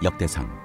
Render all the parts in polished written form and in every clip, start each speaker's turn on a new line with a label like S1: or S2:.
S1: 역대상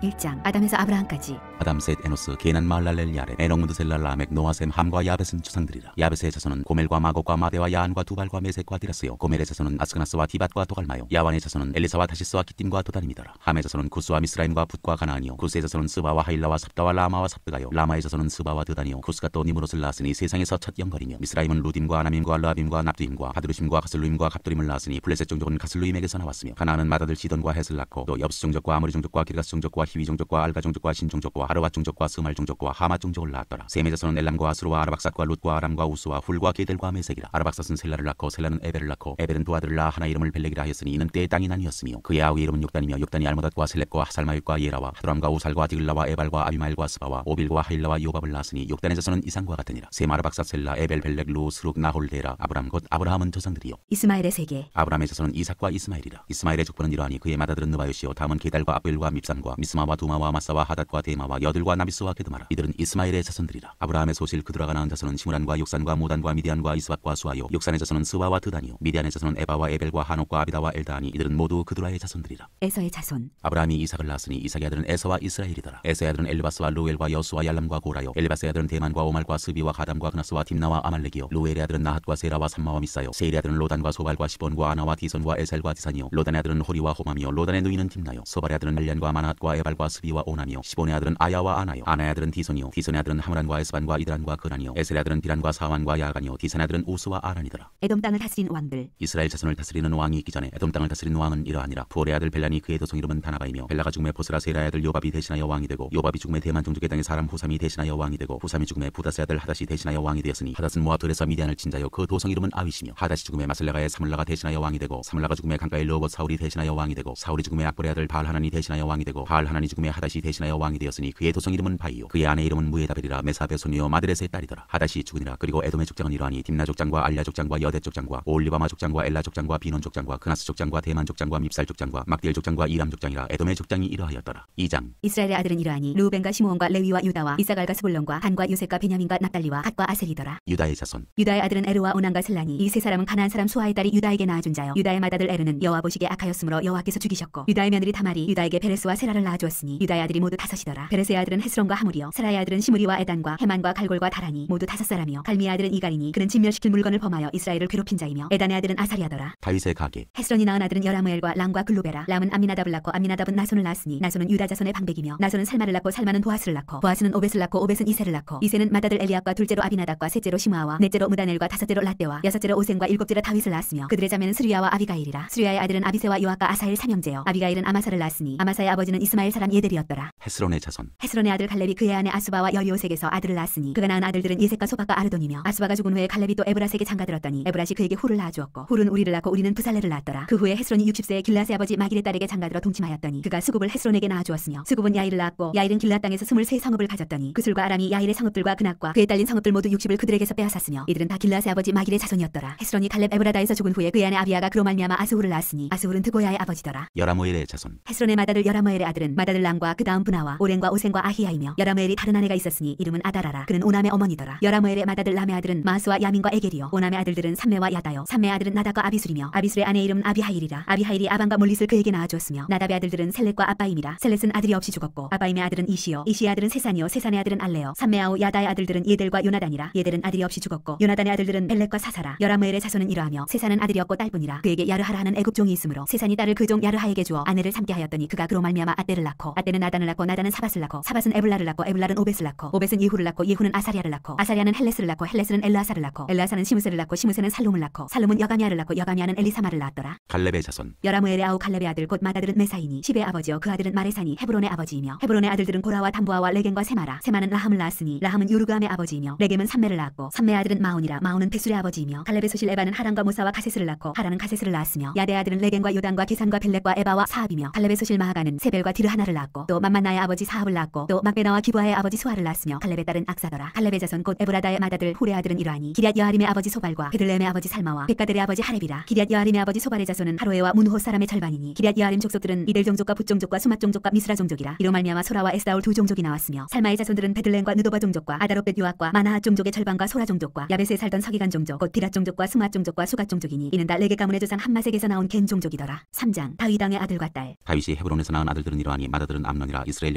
S2: 1장 아담에서 아브라함까지.
S1: 아담, 셋, 에노스, 게난, 마할랄렐, 야렛, 에녹, 무드셀라, 라멕, 노아, 셈, 함과 야벳은 조상들이라. 야벳의 자손은 고멜과 마곡과 마대와 야한과 두발과 메섹과 디라스요. 고멜의 자손은 아스그나스와 디밧과 도갈마요. 야완의 자손은 엘리사와 타시스와 기띔과 도다님이더라. 함의 자손은 구스와 미스라임과 붓과 가나안이요. 구스의 자손은 스바와 하일라와 삽다와 라마와 삽드가요. 라마의 자손은 스바와 드다니요. 구스가 또 니므롯을 낳았으니 세상에서 첫 영걸이며, 미스라임은 루딤과 아남임과 르압임과 납두임과 바드루심과 가슬루임과 갑돌임을 낳았으니 블레셋 종족은 가슬루임에게서 나왔으며, 가나안은 마다들 지돈과 헷을 낳고 또 여부스 종족과 아모리 종족과 기르가스 종족과 히위 종족과 알가 종족과 신 종족과 아르왓 종족과 스말 종족과 하맛 종족을 낳았더라. 셈의 자손은 엘람과 아스루와 아르박삿과 룻과 아람과 우스와 훌과 게델과 메색이라. 아르박삿은 셀라를 낳고 셀라는 에벨을 낳고 에벨은 두 아들을 낳아 하나 이름을 벨렉이라 하였으니 이는 때의 땅이 나뉘었으며, 그의 아우의 이름은 욕단이며 욕단이 알모닷과 셀렙과 하살마윕과 예라와 하드람과 우살과 디글라와 에발과 아비마일과 스바와 오빌과 하일라와 요밥을 낳았으니 욕단의 자손은 이상과 같으니라. 셈, 아르박삿, 셀라, 에벨, 벨렉, 루, 스룩, 나홀, 데라, 아브람 곧 아브라함은 조상들이요.
S2: 이스마엘의 세계.
S1: 아브라함의 자손은 이삭과 이스마엘이라. 이스마엘의 족보는 이러하니 그의 맏아들은 느바요시요. 다음은 게달과 아벨과 밉산과 미스마와 두마와 마사와 하닷과 데마와 여들과 나비스와 게드마라. 이들은 이스마엘의 자손들이라. 아브라함의 소실 그드라가 낳은 자손은 시므란과 욕산과 무단과 미디안과 이스박과 수아요. 욕산의 자손은 스와와 드다니요. 미디안의 자손은 에바와 에벨과 하녹과 아비다와 엘다니. 이들은 모두 그드라의 자손들이라.
S2: 에서의 자손.
S1: 아브라함이 이삭을 낳았으니 이삭의 아들은 에서와 이스라엘이더라. 에서의 아들은 엘리바스와 루엘과 여수와 얄람과 고라요. 엘리바스의 아들은 대만과 오말과 스비와 가담과 그나스와 딥나와 아말렉이요. 루엘의 아들은 나핫과 세라와 삼마와 미사요. 세일의 아들은 로단과 소발과 시본과 아나와 디선과 에셀과 디산이요. 로단의 아들은 호리와 호맘이요. 로단의 누이는 딥나요. 소발의 아들은 말리안과 마나핫과 에발과 스비와 오남이요. 시본의 아들은 아야와 아나요. 아나의 아들은 디손이요. 디손의 아들은 하므란과 에스반과 이드란과 그란이요. 에셀의 아들은 비란과 사완과 야간이요. 디산의 아들은 우스와 아란이더라.
S2: 에돔 땅을 다스린 왕들.
S1: 이스라엘 자손을 다스리는 왕이 있기 전에 에돔 땅을 다스린 왕은 이러하니라. 부올의 아들 벨란이 그의 도성 이름은 다나바이며, 벨라가 죽음에 보스라 세라의 아들 요밥이 대신하여 왕이 되고, 요밥이 죽음에 대만 종족의 땅의 사람 후삼이 대신하여 왕이 되고, 후삼이 죽음에 부다스의 아들 하닷이 대신하여 왕이 되었으니, 하닷은 모압들에서 미디안을 친 자요. 그 도성 이름은 아윗이며, 하닷이 죽음에 마슬레가의 사물라가 대신하여 왕이 되고, 사물라가 죽음에 강가의 르호봇 사울이 대신하여 왕이 되고, 사울이 죽음에 악볼의 아들 바알하난이 대신하여 왕이 되고, 바알하난이 죽음에 하닷이 대신하여 왕이 되었으니 그의 도성 이름은 바이요. 그의 아내 이름은 무에다벨이라. 메사베 소니요 마드레스의 딸이더라. 하닷이 죽으니라. 그리고 에돔의 족장은 이러하니 딥나 족장과 알랴 족장과 여대 족장과 오올리바마 족장과 엘라 족장과 비논 족장과 그나스 족장과 대만 족장과 밉살 족장과 막디엘 족장과 이람 족장이라. 에돔의 족장이 이러하였더라. 2장
S2: 이스라엘의 아들은 이러하니 루벤과 시므온과 레위와 유다와 이사갈과 스불론과 단과 요셉과 베냐민과 납달리와 갓과 아셀이더라.
S1: 유다의 자손
S2: 유다의 아들은 에르와 오난과 슬라니. 이 세 사람은 가나안 사람 수아의 딸이 유다에게 낳아준 자요. 유다의 맏아들 에르는 여호와 보시기에 악하였으므로 여호와께서 죽이셨고, 유다의 며느리 타말이 유다에게 베레스와 세라를 낳아주었으니 유다의 아들이 모두 다섯이더라. 베레스의 아들은 헤스론과 하물이요. 세라의 아들은 시므리와 에단과 헤만과 갈골과 다라니. 모두 다섯 사람이요. 갈미의 아들은 이갈이니. 그는 진멸시킬 물건을 범하여 이스라엘을 괴롭힌 자이며, 에단의 아들은 아사리아더라.
S1: 다윗의 가계
S2: 헤스론이 낳은 아들은 여라무엘과 람과 글루베라. 람은 암미나답을 낳고 암미나답은 나손을 낳았으니, 나손은 유다 자손의 방백이며, 나손은 살마를 낳고 살마는 보아스를 낳고, 보아스는 오벳을 낳고 오벳은 이세를 낳고, 이세는 맏아들 엘리압과 둘째로 아비나답과 셋째로 시므아와 넷째로 무다넬과 다섯째로 라떼와 여섯째로 오센과 일곱째로 다윗을 낳았으며, 그들의 자매는 스루야와 아비가일이라. 스루야의 아들은 아비세와 요압과 아사엘 삼형제요. 아비가일은 아마사를 낳았으니, 아마사의 아버지는 이스마엘 사람 예델이었더라.
S1: 헤스론의 자손
S2: 헤스론의 아들 갈렙이 그의 아내 아수바와 여리오색에서 아들을 낳았으니, 그가 낳은 아들들은 예색과 소박과 아르돈이며, 아수바가 죽은 후에 갈렙이 또 에브라색에 장가들었더니 에브라시 그에게 후를 낳아주었고, 훌은 우리를 낳고 우리는 부살레를 낳았더라. 그 후에 헤스론이 60세에 길라스의 아버지 마길의 딸에게 장가들어 동침하였더니, 그가 수굽을 헤스론에게 낳아주었으며, 수굽은 야일을 낳았고, 야일은 길라 땅에서 23성읍을 가졌더니, 그술과 아람이 야일의 성읍들과 그낙과 그에 딸린 성읍들 모두 60을 그들에게서 빼앗았으며, 이들은 다 길라스의 아버지 마길의 자손이었더라. 헤스론이 갈렙 에브라다에서 죽은 후에 그의 아내 아비야가 그로 말미암아 아스훌을 낳았으니, 아스훌은 드고야의 아버지더라.
S1: 여라무엘의 자손
S2: 헤스론의 맏아들 여라무엘의 아들은 맏아들 람과 그 다음 브나와 오렌과 오센과 아히야이며, 여라무엘이 다른 아내가 있었으니 이름은 아다라라. 그는 오남의 어머니더라. 여라무엘의 맏아들 람의 아들은 마스와 야민과 에겔이요. 오남의 아들들은 삼메와 야다요. 삼메의 아들은 나답과 아비술이며, 아비술의 아내 이름은 아비하일이라. 아비하일이 아반과 몰릿을 그에게 낳아주었으며, 나답의 아들들은 셀렛과 아바임이라. 셀렛은 아들이 없이 죽었고, 아바임의 아들은 이시요. 이시의 아들은 세산이요. 세산의 아들은 알레요. 삼메아우 야다의 아들들은 예델과 요나단이라. 예델은 아들이 없이 죽었고, 요나단의 아들들은 벨렉과 사사라. 여라무엘의 자손은 이러하며, 세산은 아들이 없고 딸뿐이라. 그에게 야르하라 하는 애굽 종이 있으므로 세산이 딸을 그 종 야르하에게 주어 아내를 삼게 하였더니, 그가 그로 말미암아 아떼를 낳고, 아떼는 나단을 낳고, 나단은 사밧을 낳고, 사밧은 에블라를 낳고, 에블라는 오벳을 낳고, 오벳은 예후를 낳고, 예후는 아사리아를 낳고, 아사리아는 헬레스를 낳고, 헬레스는 엘라사를 낳고, 엘라사는 시므세를 낳고, 시므세는 살룸을 낳고, 살룸은 여가미아를 낳고, 여가미아는 엘리사마를 낳았더라.
S1: 갈렙의 자손
S2: 여라무엘의 아우 갈렙의 아들 곧 맏아들은 메사이니. 십의 아버지요. 그 아들은 마레산이 헤브론의 아버지이며, 헤브론의 아들들은 고라와 담보아와 레겐과 세마라. 세마는 라함을 낳았으니, 라함은 요르그함의 아버지이며, 레겜은 삼메를 낳았고, 삼메의 아들은 마온이라. 마온은 베술의 아버지이며, 갈렙의 소실 에바는 하란과 모사와 가세스를 낳고, 하란은 가세스를 낳았으며, 야대의 아들은 레겐과 요단과 게산과 벨렉과 에바와 사압이며, 갈렙의 소실 마하가는 세벨과 디르하나 하나를 낳았고 또 맘만나의 아버지 사합을 낳았고 또 막베나와 기브아의 아버지 수아를 낳았으며 갈렙의 딸은 악사더라. 갈렙의 자손 곧 에브라다의 맏아들 훌의 아들은 이러하니 기럇 여아림의 아버지 소발과 베들레헴의 아버지 살마와 백가델의 아버지 하렙이라. 기럇 여아림의 아버지 소발의 자손은 하로에와 문호 사람의 절반이니 기럇 여아림 족속들은 이델 종족과 붓 종족과 수맛 종족과 미스라 종족이라. 이로 말미암아 소라와 에스다올 두 종족이 나왔으며 살마의 자손들은 베들레헴과 느도바 종족과 아다롯벳 요압과 마나핫 종족의 절반과 소라 종족과 야벳에 살던 서기관 종족 곧 디랏 종족과 스맛 종족과 수갓 종족이니 이는 다 레게 가문의 조상 함마색에서 나온 겐 종족이더라. 3장 다윗 왕의 아들과 딸.
S1: 다윗이 헤브론에서 낳은 아들들은 이러하니 맏아들은 암논이라 이스라엘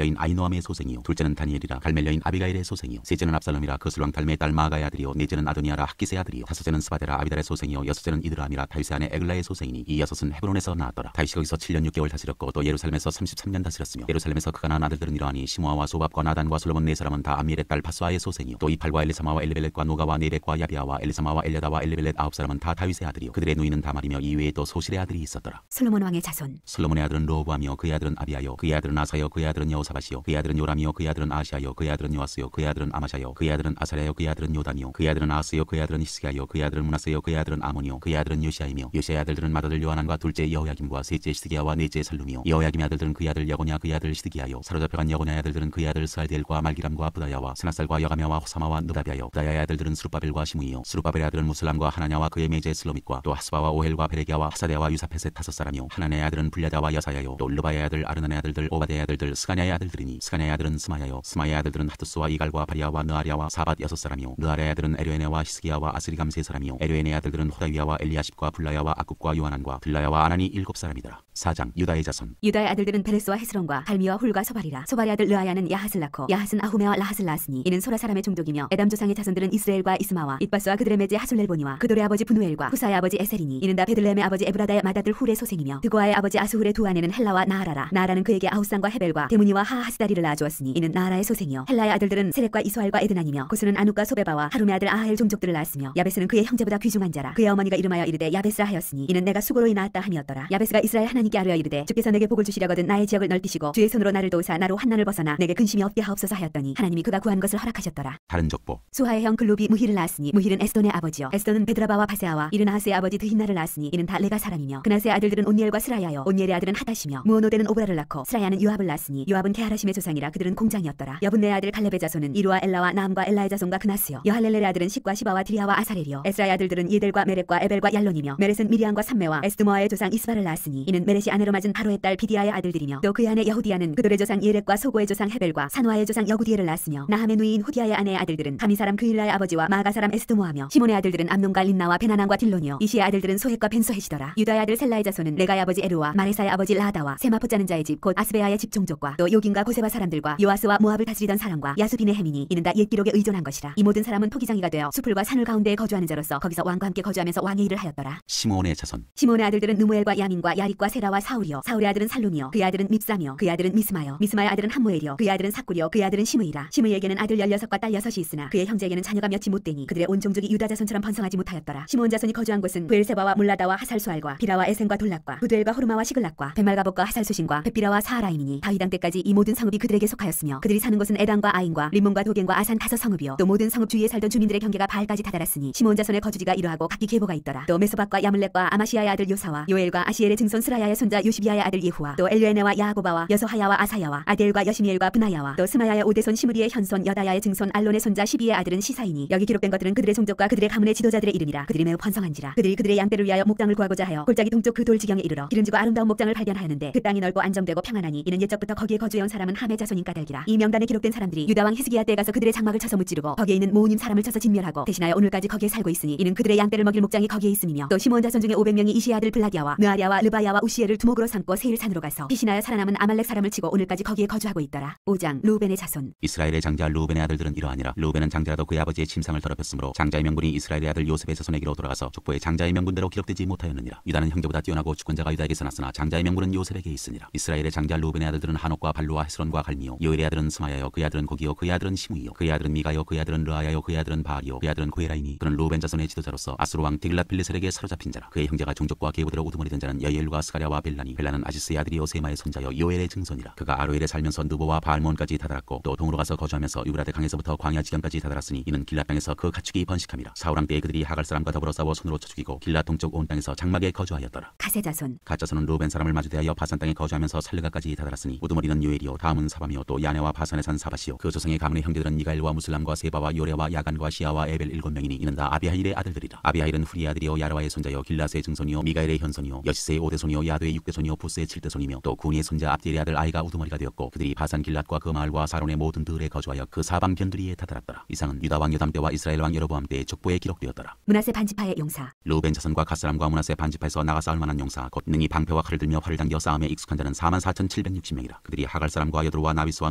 S1: 여인 아히노아미의 소생이요 둘째는 다니엘이라 갈멜 여인 아비가일의 소생이요 셋째는 압살롬이라 그슬왕 달메의 딸 마아가의 아들이요 넷째는 아도니아라 학기스의 아들이요 다섯째는 스바데라 아비달의 소생이요 여섯째는 이드라함이라 다윗의 아내 에글라의 소생이니 이 여섯은 헤브론에서 나왔더라. 다윗이 거기서 7년 6개월 다스렸고 또 예루살렘에서 33년 다스렸으며 예루살렘에서 그가 낳은 아들들은 이러하니 시므아와 소밥과 나단과 솔로몬 네 사람은 다 암미엘의 딸 바스와의 소생이요 또 이팔과 엘리사마와 엘리벨렛과 노가와 네벡과 야비아와 엘리사마와 엘랴다와 엘리벨렛 아홉 사람은 다 다윗의 아들이요 그들의 누이는 다말이며 이외에 또 소실의 아들이 있었더라.
S2: 솔로몬 왕의 자손.
S1: 솔로몬의 아들은 로보암이요 그의 아들은 아비아요 그의 아들은 아사요 그의 아들은 여호사밧이요 그의 아들은 요람이요 그의 아들은 아시아요 그의 아들은 요아스요 그의 아들은 아마샤요 그의 아들은 아사랴요 그의 아들은 요담이요 그의 아들은 아하스요 그의 아들은 히스기야요 그의 아들은 문하세요 그의 아들은 아몬이요 그의 아들은 요시아이며 요시아의 아들들은 맏아들 요하난과 둘째 여호야김과 셋째 시드기야와 넷째 살룸이요 여호야김의 아들들은 그의 아들 여고냐 그의 아들 시드기야요 사로잡혀간 여고냐의 아들들은 그의 아들 스알디엘과 말기람과 부다야와 스나살과 여가мя와 호사마와 노다비아요 부다야의 아들들은 스룹바벨과 시므이요 스룹바벨의 아들은 무슬람과 하나냐와 그의 매제 슬로밋과 또 하스바와 오헬과 베레기야와 하사데와 유사펫의 다섯 사람이요 하나네의 아들은 불야다와 여사야요 또 르바의 아들 아르난의 아들들 오바데의 아들들 스가냐의 아들들이니 스가냐의 아들은 스마야요 스마의 아들들은 하투스와 이갈과 바리아와 느아리아와 사밧 여섯 사람이요 느아리아의 아들은 에르에네와 히스기야와 아스리감 세 사람이요 에르에네의 아들들은 호다위아와 엘리아십과 불라야와 아굽과 요하난과 빌라야와 아난이 일곱 사람이더라. 4장 유다의 자손.
S2: 유다의 아들들은 베레스와 헤스론과 갈미와 훌과 소발이라. 소발의 아들 르아야는 야핫을 낳고 야핫은 아후메와 라핫을 낳았으니 이는 소라 사람의 종족이며 에담 조상의 자손들은 이스라엘과 이스마와 이바스와 그들의 매제 하솔렐보니와 그돌의 아버지 분우엘과 후사의 아버지 에셀이니 이는 다 베들레헴의 아버지 에브라다의 맏아들 훌의 소생이며 드고아의 아버지 아스훌의 두 아내는 헬라와 나하라라. 나하라는 그에게 아우산과 헤벨과 데무니와 하하스다리를 낳아주었으니 이는 나하라의 소생이요 헬라의 아들들은 세렉과 이스활과 에드난이며 고스는 아누과 소베바와 하룸의 아들 아하엘 종족들을 낳았으며 야베스는 그의 형제보다 귀중한 자라. 그의 어머니가 이름하여 이르되 야베스라 하였으니 이는 내가 수고로 인하였다 함이었더라. 야베스가 이스라엘 하나님께 아뢰어 이르되 주께서 내게 복을 주시려거든 나의 지역을 넓히시고 주의 손으로 나를 도우사 나로 환난을 벗어나 내게 근심이 없게 하옵소서 하였더니 하나님이 그가 구한 것을 허락하셨더라.
S1: 다른 족보.
S2: 수하의 형 글룹이 무힐을 낳았으니 무힐은 에스돈의 아버지요 에스돈은 베드라바와 바세아와 이르나하스의 아버지 드힌나를 낳았으니 이는 다 레가 사람이며 그나스의 아들들은 온니엘과 스라야요 온니엘의 아들은 하다시며 무오노데는 오브라를 낳고 스라야는 요압을 낳았으니 요압은 게하라심의 조상이라 그들은 공장이었더라. 여분네의 아들 갈렙의 자손은 이루와 엘라와 나함과 엘라의 자손과 그나스요 여할렐렐의 아들은 십과 시바와 드리아와 아사렐이요 에스라의 아들들은 예델과 메렛과 에벨과 얄론이며 메렛은 미리안과 삼메와 에스드모아의 조상 이스바를 낳았으니 이는 메렛이 아내로 맞은 바로의 딸 비디아의 아들들이며 또 그의 아내 여후디아는 그돌의 조상 예렛과 소고의 조상 헤벨과 산화의 조상 여구디엘을 낳았으며 나함의 누이인 후디아의 아내의 아들들은 가미 사람 그일라의 아버지와 마가 사람 에스드모아며 시몬의 아들들은 암논과 린나와 베나난과 딜론이요 이시의 아들들은 소헷과 벤소헷이더라. 유다의 아들 셀라의 자손은 레가의 아버지 에루와 마레사의 아버지 라하다와 세마포 짜는 자의 집 곧 아스베아의 집 종족과 또 요긴과 고세바 사람들과 요아스와 모압을 다스리던 사람과 야수빈의 해민이 이는 다 옛 기록에 의존한 것이라. 이 모든 사람은 토기장이가 되어 수풀과 산을 가운데에 거주하는 자로서 거기서 왕과 함께 거주하면서 왕의 일을 하였더라.
S1: 시므온의 자손.
S2: 시몬의 아들들은 누무엘과 야민과 야릿과 세라와 사울이요 사울의 아들은 살룸이요 그의 아들은 밉사며 그의 아들은 미스마요 미스마의 아들은 함무엘이요 그의 아들은 사꾸리요 그의 아들은 시므이라. 시므이에게는 아들 16과 딸 6이 있으나 그의 형제에게는 자녀가 몇이 못되니 그들의 온 종족이 유다 자손처럼 번성하지 못하였더라. 시므온 자손이 거주한 곳은 브엘세바와 물라다와 하살수알과 비라와 에센과 돌락과 부두엘과 호르마와 시글락과 베말가복과 하살수신과 베비라와 사하라임이니 다윗당 때까지 이 모든 성읍이 그들에게 속하였으며 그들이 사는 곳은 에단과 아인과 림몬과 도겐과 아산 다섯 성읍이요 또 모든 성읍 주위에 살던 주민들의 경계가 바알까지 다다랐으니 시므온 자손의 거주지가 이러하고 각기 계보가 있더라. 또 메소박과 야물렉과 아마시아의 아들 요사와 요엘과 아시엘의 증손 스라야의 손자 요시비아의 아들 예후와 또 엘류에네와 야고바와 여소하야와 아사야와 아델과 여시미엘과 브나야와 또 스마야의 오대손 시므리의 현손 여다야의 증손 알론의 손자 시비의 아들은 시사이니 여기 기록된 것들은 그들의 종족과 그들의 가문의 지도자들의 이름이라. 그들이 매우 번성한지라 그들이 그들의 양떼를 위하여 목장을 구하고자 하여 골짜기 동쪽 그 돌지경에 이르러 기름지고 아름다운 목장을 발견하였는데 그 땅이 넓고 안정되고 평안하니 이는 옛적부터 거기에 거주해온 사람은 함의 자손인 까닭이라. 이 명단에 기록된 사람들이 유다왕 히스기야 때에 가서 그들의 장막을 쳐서 무찌르고 거기에 있는 모우님 사람을 쳐서 진멸하고 대신하여 오늘까지 거기에 살고 있으니 이는 그들의 양떼를 먹일 목장이 거기에 있음이며 또 시므온 자손 중에 500명이 이시의 아들 블라기야와 느아리아와 르바야와 우시엘을 두목으로 삼고 세일 산으로 가서 피신하여 살아남은 아말렉 사람을 치고 오늘까지 거기에 거주하고 있더라. 5장 루벤의 자손.
S1: 이스라엘의 장자 루벤의 아들들은 이러하니라. 루벤은 장자라도 그의 아버지의 침상을 더럽혔으므로 장자의 명분이 이스라엘의 아들 요셉의 자손에게로 돌아가서 족보에 장자의 명분대로 기록되지 못하였느니라. 유다는 형제보다 뛰어나고 주권자가 유다에게서 났으나 장자의 명분은 요셉에게 있으니라. 이스라엘의 장자 루벤의 아들들은 한옥과 발루와 헤스론과 갈미요 요엘의 아들은 스마야요 그의 아들은 고기요 그의 아들은 시므이요 그의 아들은 미가요 그의 아들은 르아야요 그의 아들은 바알이요 그의 아들은 고헤라이니 그는 루벤 자손의 지도자로서 아스루 왕 디글랏 빌레셀에게 사로잡힌 자라. 그의 형제가 종족과 계보대로 우두머리던 자는 여이엘과 스가랴와 벨라니 벨라는 아시스의 아들이요 세마의 손자요 요엘의 증손이라. 그가 아로엘에 살면서 누보와 바알몬까지 다다랐고 또 동으로 가서 거주하면서 유브라데 강에서부터 광야 지경까지 다다랐으니 이는 길랏 땅에서 그 가축이 번식함이라. 사울왕 때에 그들이 하갈 사람과 더불어 싸워 손으로 쳐 죽이고 길랏 동쪽 온 땅에서 장막에 거주하였더라.
S2: 가세 자손.
S1: 갓 자손은 루벤 사람을 마주대하여 바산 땅에 거주하면서 살르가까지 다다랐으니 우두머리는 요엘이요 다음은 사밤이요 또 야네와 바산에 산 사바시요 그 조상의 가문의 형제들은 미가엘과 무슬람과 세바와 요레와 야간과 시아와 에벨 7명이니 이는 다 아비하일의 아들들이라. 아비하일은 후리의 아들이요 야르와의 손자요 길라스의 증손이요 미가엘의 현손이요 여시세의 5대손이요 야드의 6대손이요 부스의 7대손이며 또 구니의 손자 압디엘의 아들 아이가 우두머리가 되었고 그들이 바산 길랏과 그 마을과 사론의 모든 들에 거주하여 그 사방 견두리에 다다랐더라. 이상은 유다 왕 요담 때와 이스라엘 왕 여로보암 때의 족보에 기록되었더라.
S2: 므낫세 반지파의 용사.
S1: 르우벤 자손과 갓사람과 므낫세 반지파에서 나가 싸울 만한 용사 곧 능히 방패와 칼을 들며 활을 당겨 싸움에 익숙한 자는 44,760명이라. 그들이 하갈 사람과 여드로와 나비스와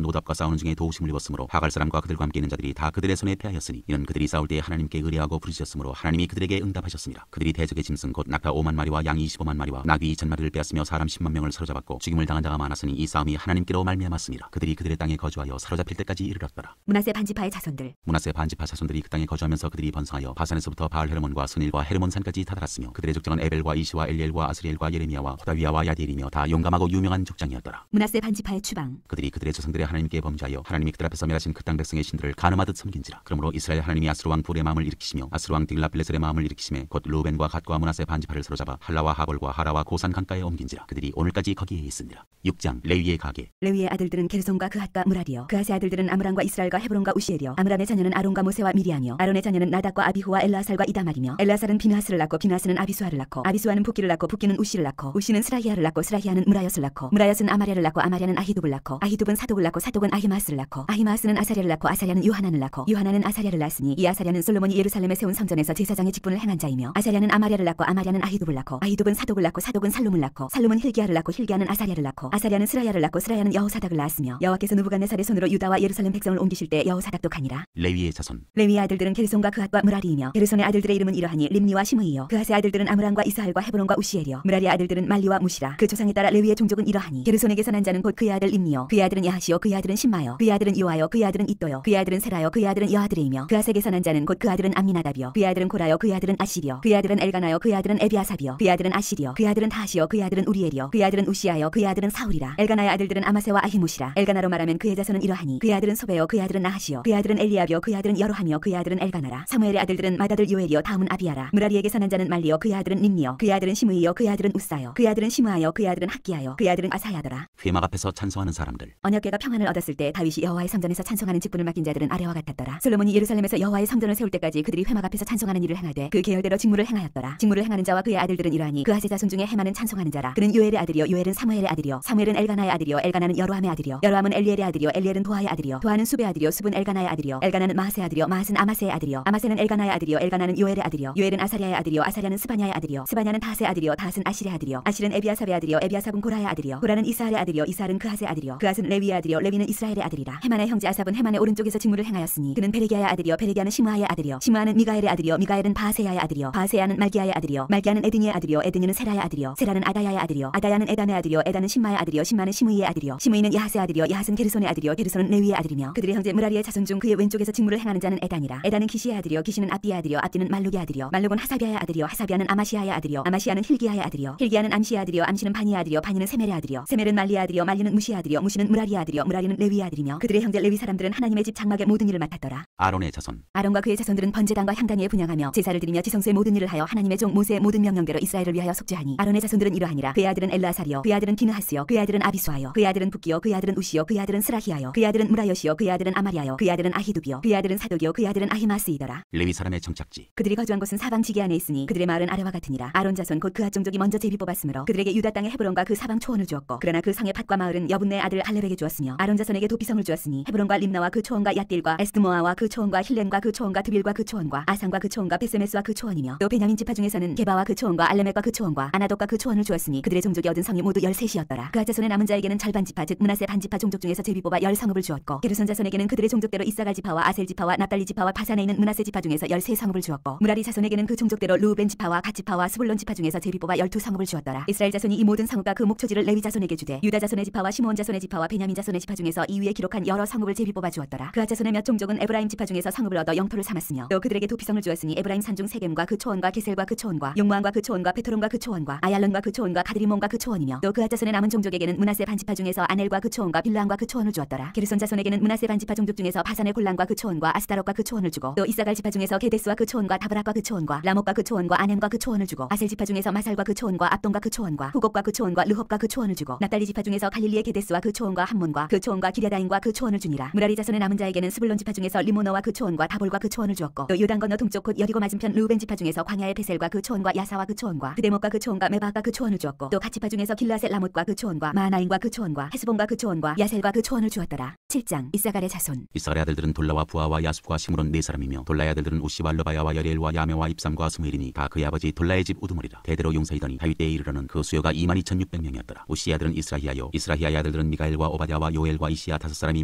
S1: 노답과 싸우는 중에 도우심을 입었으므로 하갈 사람과 그들과 함께 있는 자들이 다 그들의 손에 패하였으니 이는 그들이 싸울 때에 하나님께 의뢰하고 부르짖었으므로 하나님이 그들에게 응답하셨습니다. 그들이 대적의 짐승 곧 낙타 5만 마리와 양 25만 마리와 나귀 2,000마리를 빼앗으며 사람 10만 명을 사로잡았고 죽임을 당한 자가 많았으니 이 싸움이 하나님께로 말미암았습니다. 그들이 그들의 땅에 거주하여 사로잡힐 때까지 이르렀더라.
S2: 므낫세 반지파의 자손들.
S1: 므낫세 반지파 자손들이 그 땅에 거주하면서 그들이 번성하여 바산에서부터 바알 헤르몬과 스닐과 헤르몬산까지 다다랐으며 그들의 족장은 에벨과 이시와 엘리엘과 아스리엘과 예레미야와 호다위야와 야디엘이며 다 용감하고 유명한 족장이었더라.
S2: 므낫세 반지파의 추방.
S1: 그들이 그들의 조상들의 하나님께 범죄하여 하나님이 그들 앞에서 멸하신 그 땅 백성의 신들을 가늠하듯 섬긴지라. 그러므로 이스라엘 하나님이 아스루 왕 불의 마음을 일으키시며 아스루 왕 딜라빌레셀의 마음을 일으키시매 곧 루벤과 갓과 므낫세 반지파를 사로잡아 할라와 하볼과 하라와 고산 강가에 옮긴지라. 그들이 오늘까지 거기에 있으니라. 6장 레위의 가계.
S2: 레위의 아들들은 게르손과 그핫과 무랄이요 그핫의 아들들은 아므람과 이스라엘과 헤브론과 우시엘이요 아므람의 자녀는 아론과 모세와 미리암이요 아론의 자녀는 나답과 아비후와 엘라살과 이다말이며 엘라살은 비느하스를 낳고 비느하스는 아비수아를 낳고 아비수아는 붓기를 낳고 붓기는 우시를 낳고 우시는 스라히아를 낳고 스라히아는 무라엿을 낳고 무라엿은 아마랴를 낳고 아마랴는 아히둡을 낳고 아히둡은 사독을 낳고 사독은 아히마스를 낳고 아히마스는 아사랴를 낳고 아사랴는 요하난을 낳고 요하난은 아사랴를 낳았으니 이 아사랴는 솔로몬이 예루살렘에 세운 성전에서 제사장의 직분을 행한 자이며 아사랴는 아마랴를 낳고 아마랴는 아히둡을 낳고 아히둡은 사독을 낳고 사독은 살룸을 낳고 살룸은 힐기야를 낳고 힐기야는 아사랴를 낳고 아사랴는 스라야를 낳고 스라야는 여호사닥을 낳았으며 여호와께서 느부갓네살의 손으로 유다와 예루살렘 백성을 옮기실 때 여호사닥도 가니라.
S1: 레위의 자손.
S2: 레위의 아들들은 게르손과 그핫과 무라리이며 게르손의 아들들의 이름은 이러하니 림니와 시므이요 그핫의 아들들은 아므람과 이스할과 헤브론과 우시엘이요 무라리의 아들들은 말리와 무시라. 그 조상에 따라 레위의 종족은 이러하니 게르손에게서 난 자는 곧 그의 아들 림니요 그의 아들은 야하시요 그의 아들은 신마요 그의 아들은 요아요 그의 아들은 이또요 그의 아들은 세라요 그의 아들은 여하드레이며 그핫에게서 난 자는 곧 그 아들은 암미나답이요 그의 아들은 고라요 그의 아들은 아시리요 그의 아들은 엘가나요 그의 아들은 에비아삽이요 그의 아들은 아시리요 그의 아들은 다하시요 그의 아들은 우리엘이요 그의 아들은 우시아요 그의 아들은 사울이라. 엘가나의 아들들은 아마세와 아히무시라. 엘가나로 말하면 그의 자손은 이러하니 그의 아들은 소베요 그의 아들은 나하시요 그의 아들은 엘리압이요 그의 아들은 여로하미요 그의 아들은 엘가나라. 사무엘의 아들들은 마다들 요엘이요 다음은 아비야라. 무라리에게서 난 자는 말리요 그의 아들은 림니요 그의 아들은 시므이요 그의 아들은 우사요 그의 아들은 시므아요 그의 아들은 학기야요 그의 아들은 아사야더라.
S1: 회막 앞에서 찬송하는 사람들.
S2: 언약궤가 평안을 얻었을 때 다윗이 여호와의 성전에서 찬송하는 직분을 맡긴 자들은 아래와 같았더라. 솔로몬이 예루살렘에서 여호와의 성전을 세울 때까지 그들이 회막 앞에서 찬송하는 일을 행하되 그 계열대로 직무를 행하였더라. 직무를 행하는 자와 그의 아들들은 이러하니 그핫의 자손 중에 헤만은 찬송하는 자라. 그는 요엘의 아들이요 요엘은 사무엘의 아들이요 사무엘은 엘가나의 아들이요 엘가나는 여로함의 아들이요 여로함은 엘리엘의 아들이요 엘리엘은 도하의 아들이요 도하는 수베의 아들이요 숲은 엘가나의 아들이요 엘가나는 마하스의 아들이요 마하스는 아마스의 아들이요 아마스는 엘가나의 아들이요 엘가나는 요엘의 아들이요 요엘은 아사랴의 아들이요 아사랴는 스바냐의 아들이요 스바냐는 다하스의 아들이요 다하스는 아실의 아들이요 아실은 에비아삽의 아들이요 에비아삽은 고라의 아들이요 고라는 이스할의 아들이요 이스할은 그핫의 아들이요 그핫은 레위의 아들이요 레위는 이스라엘의 아들이라. 헤만의 형제 아삽은 헤만의 오른쪽에서 직무를 행하였으니 그는 베레기야의 아들이요 베레기야는 시므아의 아들이요 시므아는 미가엘의 아들이요 미가엘은 바하세야의 아들이요 바하세야는 말기야의 아들이요 말기야는 에드니의 아들이요 에드니는 세라의 아들이요 세라는 아다야의 아들이요 아다야는 에단의 아들이요 에단은 신마의 아들이요 신마는 시므이의 아들이요 시므이는 야하스의 아들이요 야하스는 게르손의 아들이요 게르손은 레위의 아들이며 그들의 형제 무라리의 자손 중 그의 왼쪽에서 직무를 행하는 자는 에단이라. 에단은 기시의 아들이요 기시는 압디의 아들이요 압디는 말룩의 아들이요 말룩은 하사비아의 아들이요 하사비아는 아마시아의 아들이요 아마시아는 힐기야의 아들이요 힐기야는 암시의 아들이요 암시는 바니의 아들이요 바니는 세멜의 아들이요 세멜은 말리의 아들이요 말리는 무시의 아들이요 무시는 무라리의 아들이요 무라리는 레위의 아들이며 그들의 형제 레위 사람들은 하나님의 집 장막의 모든 일을 맡았더라.
S1: 아론의 자손.
S2: 아론과 그의 자손들은 번제단과 향단위에 분향하며 제사를 드리며 지성소의 모든 일을 하여 하나님의 종 모세의 모든 명령대로 이스라엘을 위하여 속죄하니 아론의 자손들은 이러하니라. 그의 아들은 엘라살이요 그의 아들은 비느하스요 그의 아들은 아비수아요 그의 아들은 붓기요 그의 아들은 우시요 그의 아들은 스라히아요 그의 아들은 무라요시요 그의 아들은 아마리아요 그의 아들은 아히두비요 그의 아들은 사독이요 그의 아들은 아히마스이더라.
S1: 레위 사람의 정착지.
S2: 그들이 거주한 곳은 사방 지기 안에 있으니 그들의 마을은 아래와 같으니라. 아론 자손 곧 그핫 종족이 먼저 제비 뽑았으므로 그들에게 유다 땅의 헤브론과 그 사방 초원을 주었고 그러나 그 성의 밭과 마을은 여분네의 아들 갈렙에게 주었으며 아론 자손에게 도피성을 주었으니 헤브론과 림나와 그 초원과 얏딜과 에스드모아와 그 초원과 힐렘과 그 초원과 드빌과 그 초원과 아산과 그 초원과 베세메스와 그 초원이며 또 베냐민 지파 중에서는 게바와 그 초원과 알레멕과 그 초원과 아나독과 그 초원을 주었으니 그들의 종족이 얻은 성이 모두 13이었더라. 그핫 자손의 남은 자에게는 절반 지파 즉 므낫세 반지파 종족 중에서 제비 뽑아 10성읍을 주었고 게르손 자손에게는 그들의 종족대로 이사갈 지파와 아셀 지파와 납달리 지파와 바산에 있는 므낫세 지파 중에서 13성읍을 주었고 무라리 자손에게는 그 종족대로 루벤 지파와 갓 지파와 스불론 지파 중에서 제비 뽑아 12성읍을 주었더라. 이스라엘 자손이 이 모든 성읍과 그 목초지를 레위 자손에게 주되 유다 자손의 지파와 시므온 자손의 지파와 베냐민 자손의 지파 중에서 이 위에 기록한 여러 성읍을 제비 뽑아 주었더라. 그핫 자손의 몇 종족은 에브라임 지파 중에서 성읍을 얻어 영토를 삼았으며 또 그들에게 도피성을 주었으니 에브라임 산중 세겜과 그 초원과 게셀과 그 초원과 용무안과 그 초원과 베토론과 그 초원과 아얄론과 그 초원과 가드리몬과 그 초원이며 또 그핫 자손의 남은 종족에게는 므낫세 반지파 중에서 아넬과 그 초원과 빌라함과 그 초원을 주었더라. 게르손 자손에게는 므낫세 반지파 종족 중에서 바산의 골란과 그 초원과 아스타롯과 그 초원을 주고 또 이사갈 지파 중에서 게데스와 그 초원과 다브락과 그 초원과 라못과 그 초원과 아넴과 그 초원을 주고 아셀 지파 중에서 마살과 그 초원과 압동과 그 초원과 후곡과 그 초원과 르홉과 그 초원을 주고 납달리 나프탈리 지파 중에서 갈릴리의 게데스와 그 초원과 함몬과 그 초원과 기랴다임과 그 초원을 주니라. 므라리 자손의 남은 자에게는 스불론 지파 중에서 리모너와 그 초원과 다볼과 그 초원을 주었고 또 요단 건너 동쪽 곧 여리고 맞은편 르우벤 지파 중에서 광야의 베셀과 그 초원과 야사와 그 초원과 그데못과 그 초원과 메바과 그 초원을 주었고 또 갓지파 중에서 길라셋 라못과 그 초원과 마하나임과 그 초원과 헤스본과 그 초원과 야셀과 그 초원을 주었더라. 7장 이사갈의 자손.
S1: 이사갈의 아들들은 돌라와 부하와 야숲과 시므론 네 사람이며 돌라의 아들들은 우시와 르바야와 여리엘과 야메와 입삼과 스무엘이니 다 그의 아버지 돌라의 집 우두머리라. 대대로 용사이더니 다윗 때에 이르러는 그 수요가 22,600명이었더라. 우시의 아들은 이스라히야요 이스라히야의 아들들은 미가엘과 오바댜와 요엘과 이시야 다섯 사람이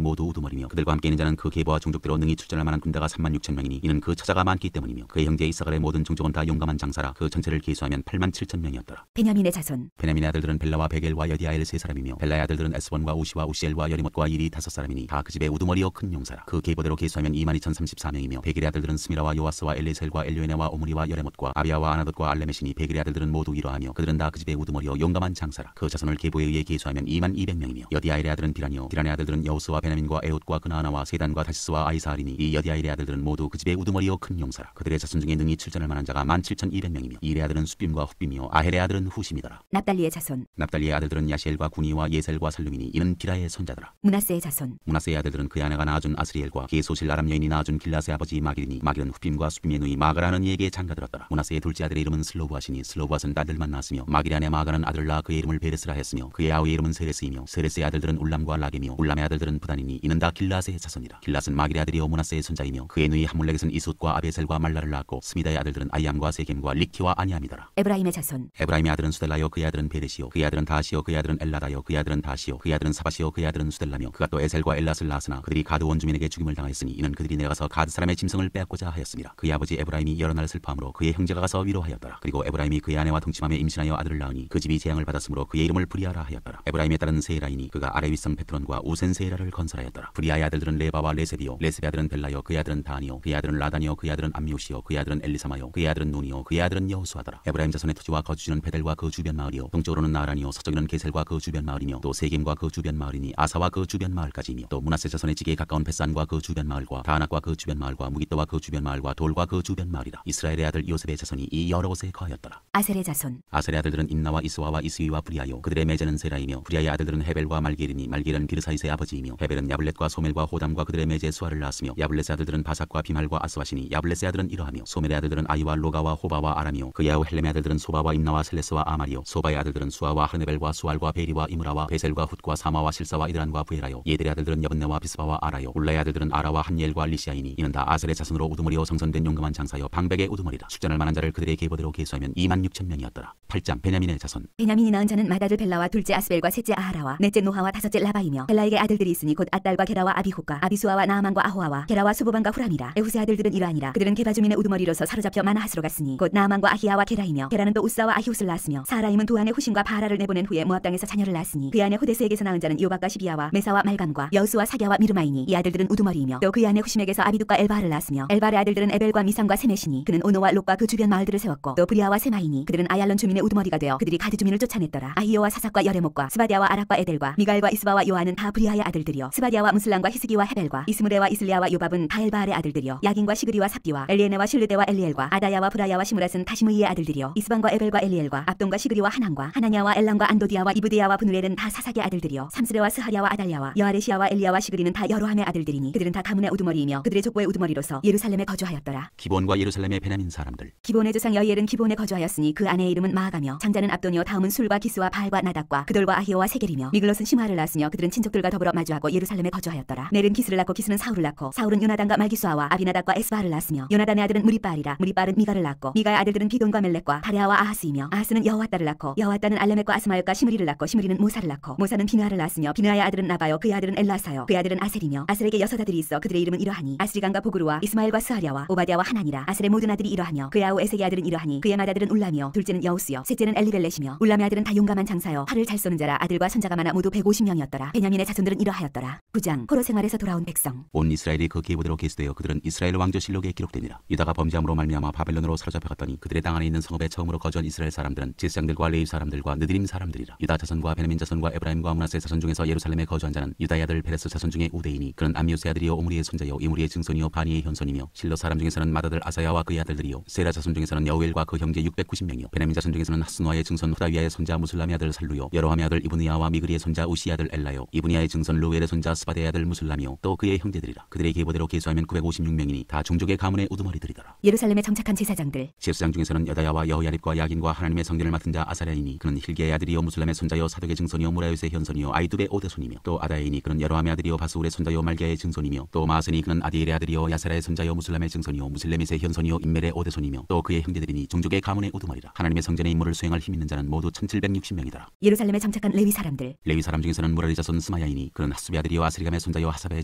S1: 모두 우두머리며 그들과 함께 있는 자는 그 계보와 종족대로 능히 출전할 만한 군대가 36,000명이니 이는 그 처자가 많기 때문이며 그의 형제 이사갈의 모든 종족은 다 용감한 장사라. 그 전체를 계수하면 87,000명이었더라.
S2: 베냐민의 자손.
S1: 베냐민의 아들들은 벨라와 베겔과 여디아엘 세 사람이며 벨라의 아들들은 에스본과 우시와 우시엘과 여리못과 일이 다섯 사람이니 다 그 집의 우두머리여 큰 용사라. 그 계보대로 계수하면 22,034명이며 베겔의 아들들은 스미라와 요아스와 엘리셀과 엘료에네와 오므리와 여레못과 아비아와 아나돗과 알레메시니 베겔의 아들들은 모두 이러하며 그들은 다 그 집의 우두머리여 용감한 장사라. 그 자손을 계보에 의해 계수하면 22,200명이며 여디아엘의 아들은 디라니요 디란의 아들들은 여우스와 베냐민과 에웃과 그나아나와 세단과 다시스와 아이사알이니 이 여디아엘의 아들들은 모두 그 집의 우두머리여 큰 용사라. 그들의 자손 중에 능히 출전할 만한 자가 17,200명이며 일의 아들은 숫빔과 훗빔이요 아헬의 아들은 후심이더라.
S2: 납달리의 자손.
S1: 납달리의 아들들은 야시엘과 구니와 예셀과 살룸이니 이는 비라의 손자더라.
S2: 므낫세의 자손.
S1: 므낫세의 아들들은 그의 아내가 낳아준 아스리엘과 그의 소실 아람 여인이 낳아준 길라스의 아버지 마길이니 마길은 훗빔과 숫빔의 누이 마가라는 이에게 장가들었더라. 므낫세의 둘째 아들의 이름은 슬로브앗이니 슬로브앗은 딸들만 낳았으며 마길의 아내 마가는 아들을 낳아 그의 이름을 베레스라 했으며 그의 아우의 이름은 세레스이며 세레스의 아들들은 울람과 라겜이요 울람의 아들들은 부단이니 이는 다 길라스의 자손이라. 길라스는 마길의 아들이요 므낫세의 손자이며 그의 누이 함몰렉에서는 이숫과 아베셀과 말라를 낳았고 스미다의 아들들은 아이암과 세겜과 리키와 아니암이더라.
S2: 에브라임의 자손.
S1: 에브라임의 아들은 수델라요 그의 아들은 베레시요 그의 아들은 다시요 그의 아들은 엘라다요 그의 아들은 다시요 그의 아들은 사바시요 그의 아들은 수델라며 그가 또 에셀과 엘랏을 낳았으나 그들이 가드 원주민에게 죽임을 당하였으니 이는 그들이 내려가서 가드 사람의 짐승을 빼앗고자 하였습니다. 그의 아버지 에브라임이 여러 날 슬퍼함으로 그의 형제가 가서 위로하였더라. 그리고 에브라임이 그의 아내와 동침함에 임신하여 아들을 낳으니 그 집이 재앙을 받았으므로 그의 이름을 브리아라 하였더라. 에브라임의 딸은 세라이니 그가 아래 윗성 베트론과 우센 세라를 건설하였더라. 브리아의 아들들은 레바와 레셉이요 레셉의 아들은 벨라요 그의 아들은 다니요 그의 아들은 라다니요 그의 아들은 암미오시요 그의 아들은 엘리사마요 그의 아들은 눈이요 그의 아들은 여호수아더라. 에브라임 자손의 토지와 거주지는 베델과 그 주변 마을이요 동쪽으로는 나란이요 서쪽에는 게셀과 그 주변 마을이며 또 세겜과 그 주변 마을이니 아사와 그 주변 마을까지이며 또 므낫세 자손의 지게에 가까운 벳산과 그 주변 마을과 다낙과 그 주변 마을과 무기또와 그 주변 마을과 돌과 그 주변 마을이라. 이스라엘의 아들 요셉의 자손이 이 여러 곳에 거하였더라.
S2: 아셀의 자손.
S1: 아셀의 아들들은 인나와 이스와와 이스위와 브리아요 그들의 매제는 세라이며 브리아의 아들들은 헤벨과 말게리니 말게리는 비르사이스의 아버지이며 헤벨은 야블렛과 소멜과 호담과 그들의 매제 수아를 낳았으며 야블렛의 아들들은 바삭과 비말과 아스와시니 야블렛의 아들은 이러하며 소멜의 아들들은 아이와 로가와 호바와 아람이요 그의 아우 헬렘의 아들들은 소바와 임나와 셀레스와 아마리요 소바의 아들들은 수아와 하르네벨과 수알과 베리와 이므라와 베셀과 훗과 사마와 실사와 이드란과 부에라요 예들의 아들들은 여분네와 비스바와 아라요 울라의 아들들은 아라와 한니엘과 리시아이니 이는 다 아셀의 자손으로 우두머리요 성선된 용감한 장사여 방백의 우두머리라. 출전할 만한 자를 그들의 계보대로 계수하면 26,000명이었더라. 8장 베냐민의 자손.
S2: 베냐민이 낳은 자는 마다들 벨라와 둘째 아스벨과 셋째 아하라와 넷째 노하와 다섯째 라바이며 벨라에게 아들들이 있으니 곧 아딸과 게라와 아비호가 아비수아와 나아만과 아호아와 게라와 수보반과 후람이라. 에후세 아들들은 이러하니라. 그들은 게바주민의 우두머리로서 사로잡혀 마나하스로 갔으니 곧 나아만과 아히야와 게라이며 게라는 또 우사와 아히웃을 낳았으며 사라임은 두안의 후신과 바라를 내보낸 후에 모압 땅에서 자녀를 낳았으니 그의 아내 호데스에게서 낳은 자는 요박과 시비야와 메사와 말감과 여우스와 사갸와 미르마이니 이 아들들은 우두머리이며 또 그의 아내 후심에게서 아비둑과 엘바를 낳았으며 엘발의 아들들은 에벨과 미삼과 세메시니 그는 오노와 롯과 그 주변 마을들을 세웠고 또 브리아와 세마이니 그들은 아얄론 주민의 우두머리가 되어 그들이 가드 주민을 쫓아냈더라. 아히오와 사삭과 여레목과 스바디아와 아락과 에델과 미가엘과 이스바와 요아는 다 브리아의 아들들이요 스바디아와 무슬람과 히스기와 헤벨과 이스무레와 이슬리아와 요밥은 다 엘바알의 아들들이요 야긴과 시그리와 삽디와 엘리에네와 실르데와 엘리엘과 아다야와 브라야와 시므랏은 다시므이의 아들들이요 이스반과 에벨과 엘리엘과 압돈과 시그리와 하난과 하나냐와 엘람과 안도디아와 이브디아와 브누엘은 다 사삭의 아들들이요 삼스레와 스하랴와 아달랴와 여아레시아와 엘리야와 시그리는 다 여로함의 아들들이니 그들은 다 가문의 우두머리이며 그들의 족보의 우두머리로서 예루살렘에 거주하였더라.
S1: 기본과 예루살렘의 베냐민 사람들.
S2: 기본의 조상 여이엘은 기본에 거주하였으니 그 아내의 이름은 마아가며 장자는 압돈이요 다음은 술과 기스와 바알과 나답과 그돌과 아히오와 세겔이며 미글롯은 시므아를 낳았으며 그들은 친족들과 더불어 마주하고 예루살렘에 거주하였더라. 넬은 기스를 낳고 기스는 사울을 낳고 사울은 요나단과 말기수아와 아비나답과 에스바를 낳았으며 요나단의 아들은 무리바알이라 무리바알은 미가를 낳았고 미가의 아들들은 비돈과 멜렉과 다레아와 아하스이며 아하스는 여호와따를 낳고 여호와따는 알레멕과 아스마엘과 시므리를 낳고 시므리는 모사를 낳고 모사는 비느하를 낳았으며 비느하의 아들은 나바요 그의 아들은 엘라사요 그의 아들은 아셀이며 아셀에게 여섯 아들이 있어 그들의 이름은 이러하니 아스리간과 보그루와 이스마엘과 스하랴와 오바댜와 하나니라. 아셀의 모든 아들이 이러하며 그의 아우 에색의 아들은 이러하니 그의 맏아들은 울람이요 둘째는 여우스요 셋째는 엘리벨렛이며 울람의 아들은 다 용감한 장사요 활을 잘 쏘는 자라. 아들과 손자가 많아 모두 150명이었더라. 베냐민의 자손들은 이러하였더라. 9장 포로 생활에서 돌아온 백성.
S1: 온 이스라엘이 그 계보대로 계수되어 그들은 이스라엘 왕조실록에 기록되니라. 유다가 범죄함으로 말미암아 바벨론으로 사로잡혀 갔더니 그들의 땅 안에 있는 성읍에 처음으로 거주한 이스라엘 사람들은 제사장들과 레위 사람들과 느드림 사람들이라. 유다 자손과 베냐민 자손과 에브라임과 므낫세 자손 중에서 예루살렘에 거주한 자는 유다의 아들 페레스 자손 중에 우데이니 그는 암미우스의 아들이요 오므리의 손자요 이므리의 증손이요 바니의 현손이며 실로 사람 중에서는 맏아들 아사야와 그의 아들들이요 세라 자손 중에서는 여우엘과 그 형제 690명이요 베냐민 자손 중에서는 하스누아의 증손 후다위아의 손자 무슬람의 아들 살루요 여로함의 아들 아들 이브니야와 미그리의 손자 우시의 아들 엘라요, 이브니야의 증손 르웰의 손자 스바데의 아들 무술람이요, 또 그의 형제들이라. 그들의 계보대로 계수하면 956명이니 다 종족의 가문의 우두머리들이더라.
S2: 예루살렘에 정착한 제사장들.
S1: 제사장 중에서는 여다야와 여호야립과 야긴과 하나님의 성전을 맡은 자 아사랴이니 그는 힐기야의 아들이요 무술람의 손자요 사독의 증손이요 무라요스의 현손이요 아이두베 오데손이며, 또 아다야이니 그는 여로함의 아들이요 바스울의 손자요 말기야의 증손이며, 또 마아센이 그는 아디엘의 아들이요 야사라의 손자요 무술람의 증손이요 무슬레밋의 현손이요 임멜의 오데손이며, 또 그의 형제들이니 종족의 가문의 우두머리라. 하나님의 성전의 임무를 수행할 힘 있는 자는 모두 1760명이더라.
S2: 예루살렘에 정착한 레위 사람들.
S1: 레위 사람 중에서는 무라리 자손 스마야이니 그는 하수베 아들이요 아스리감의 손자요 하사베의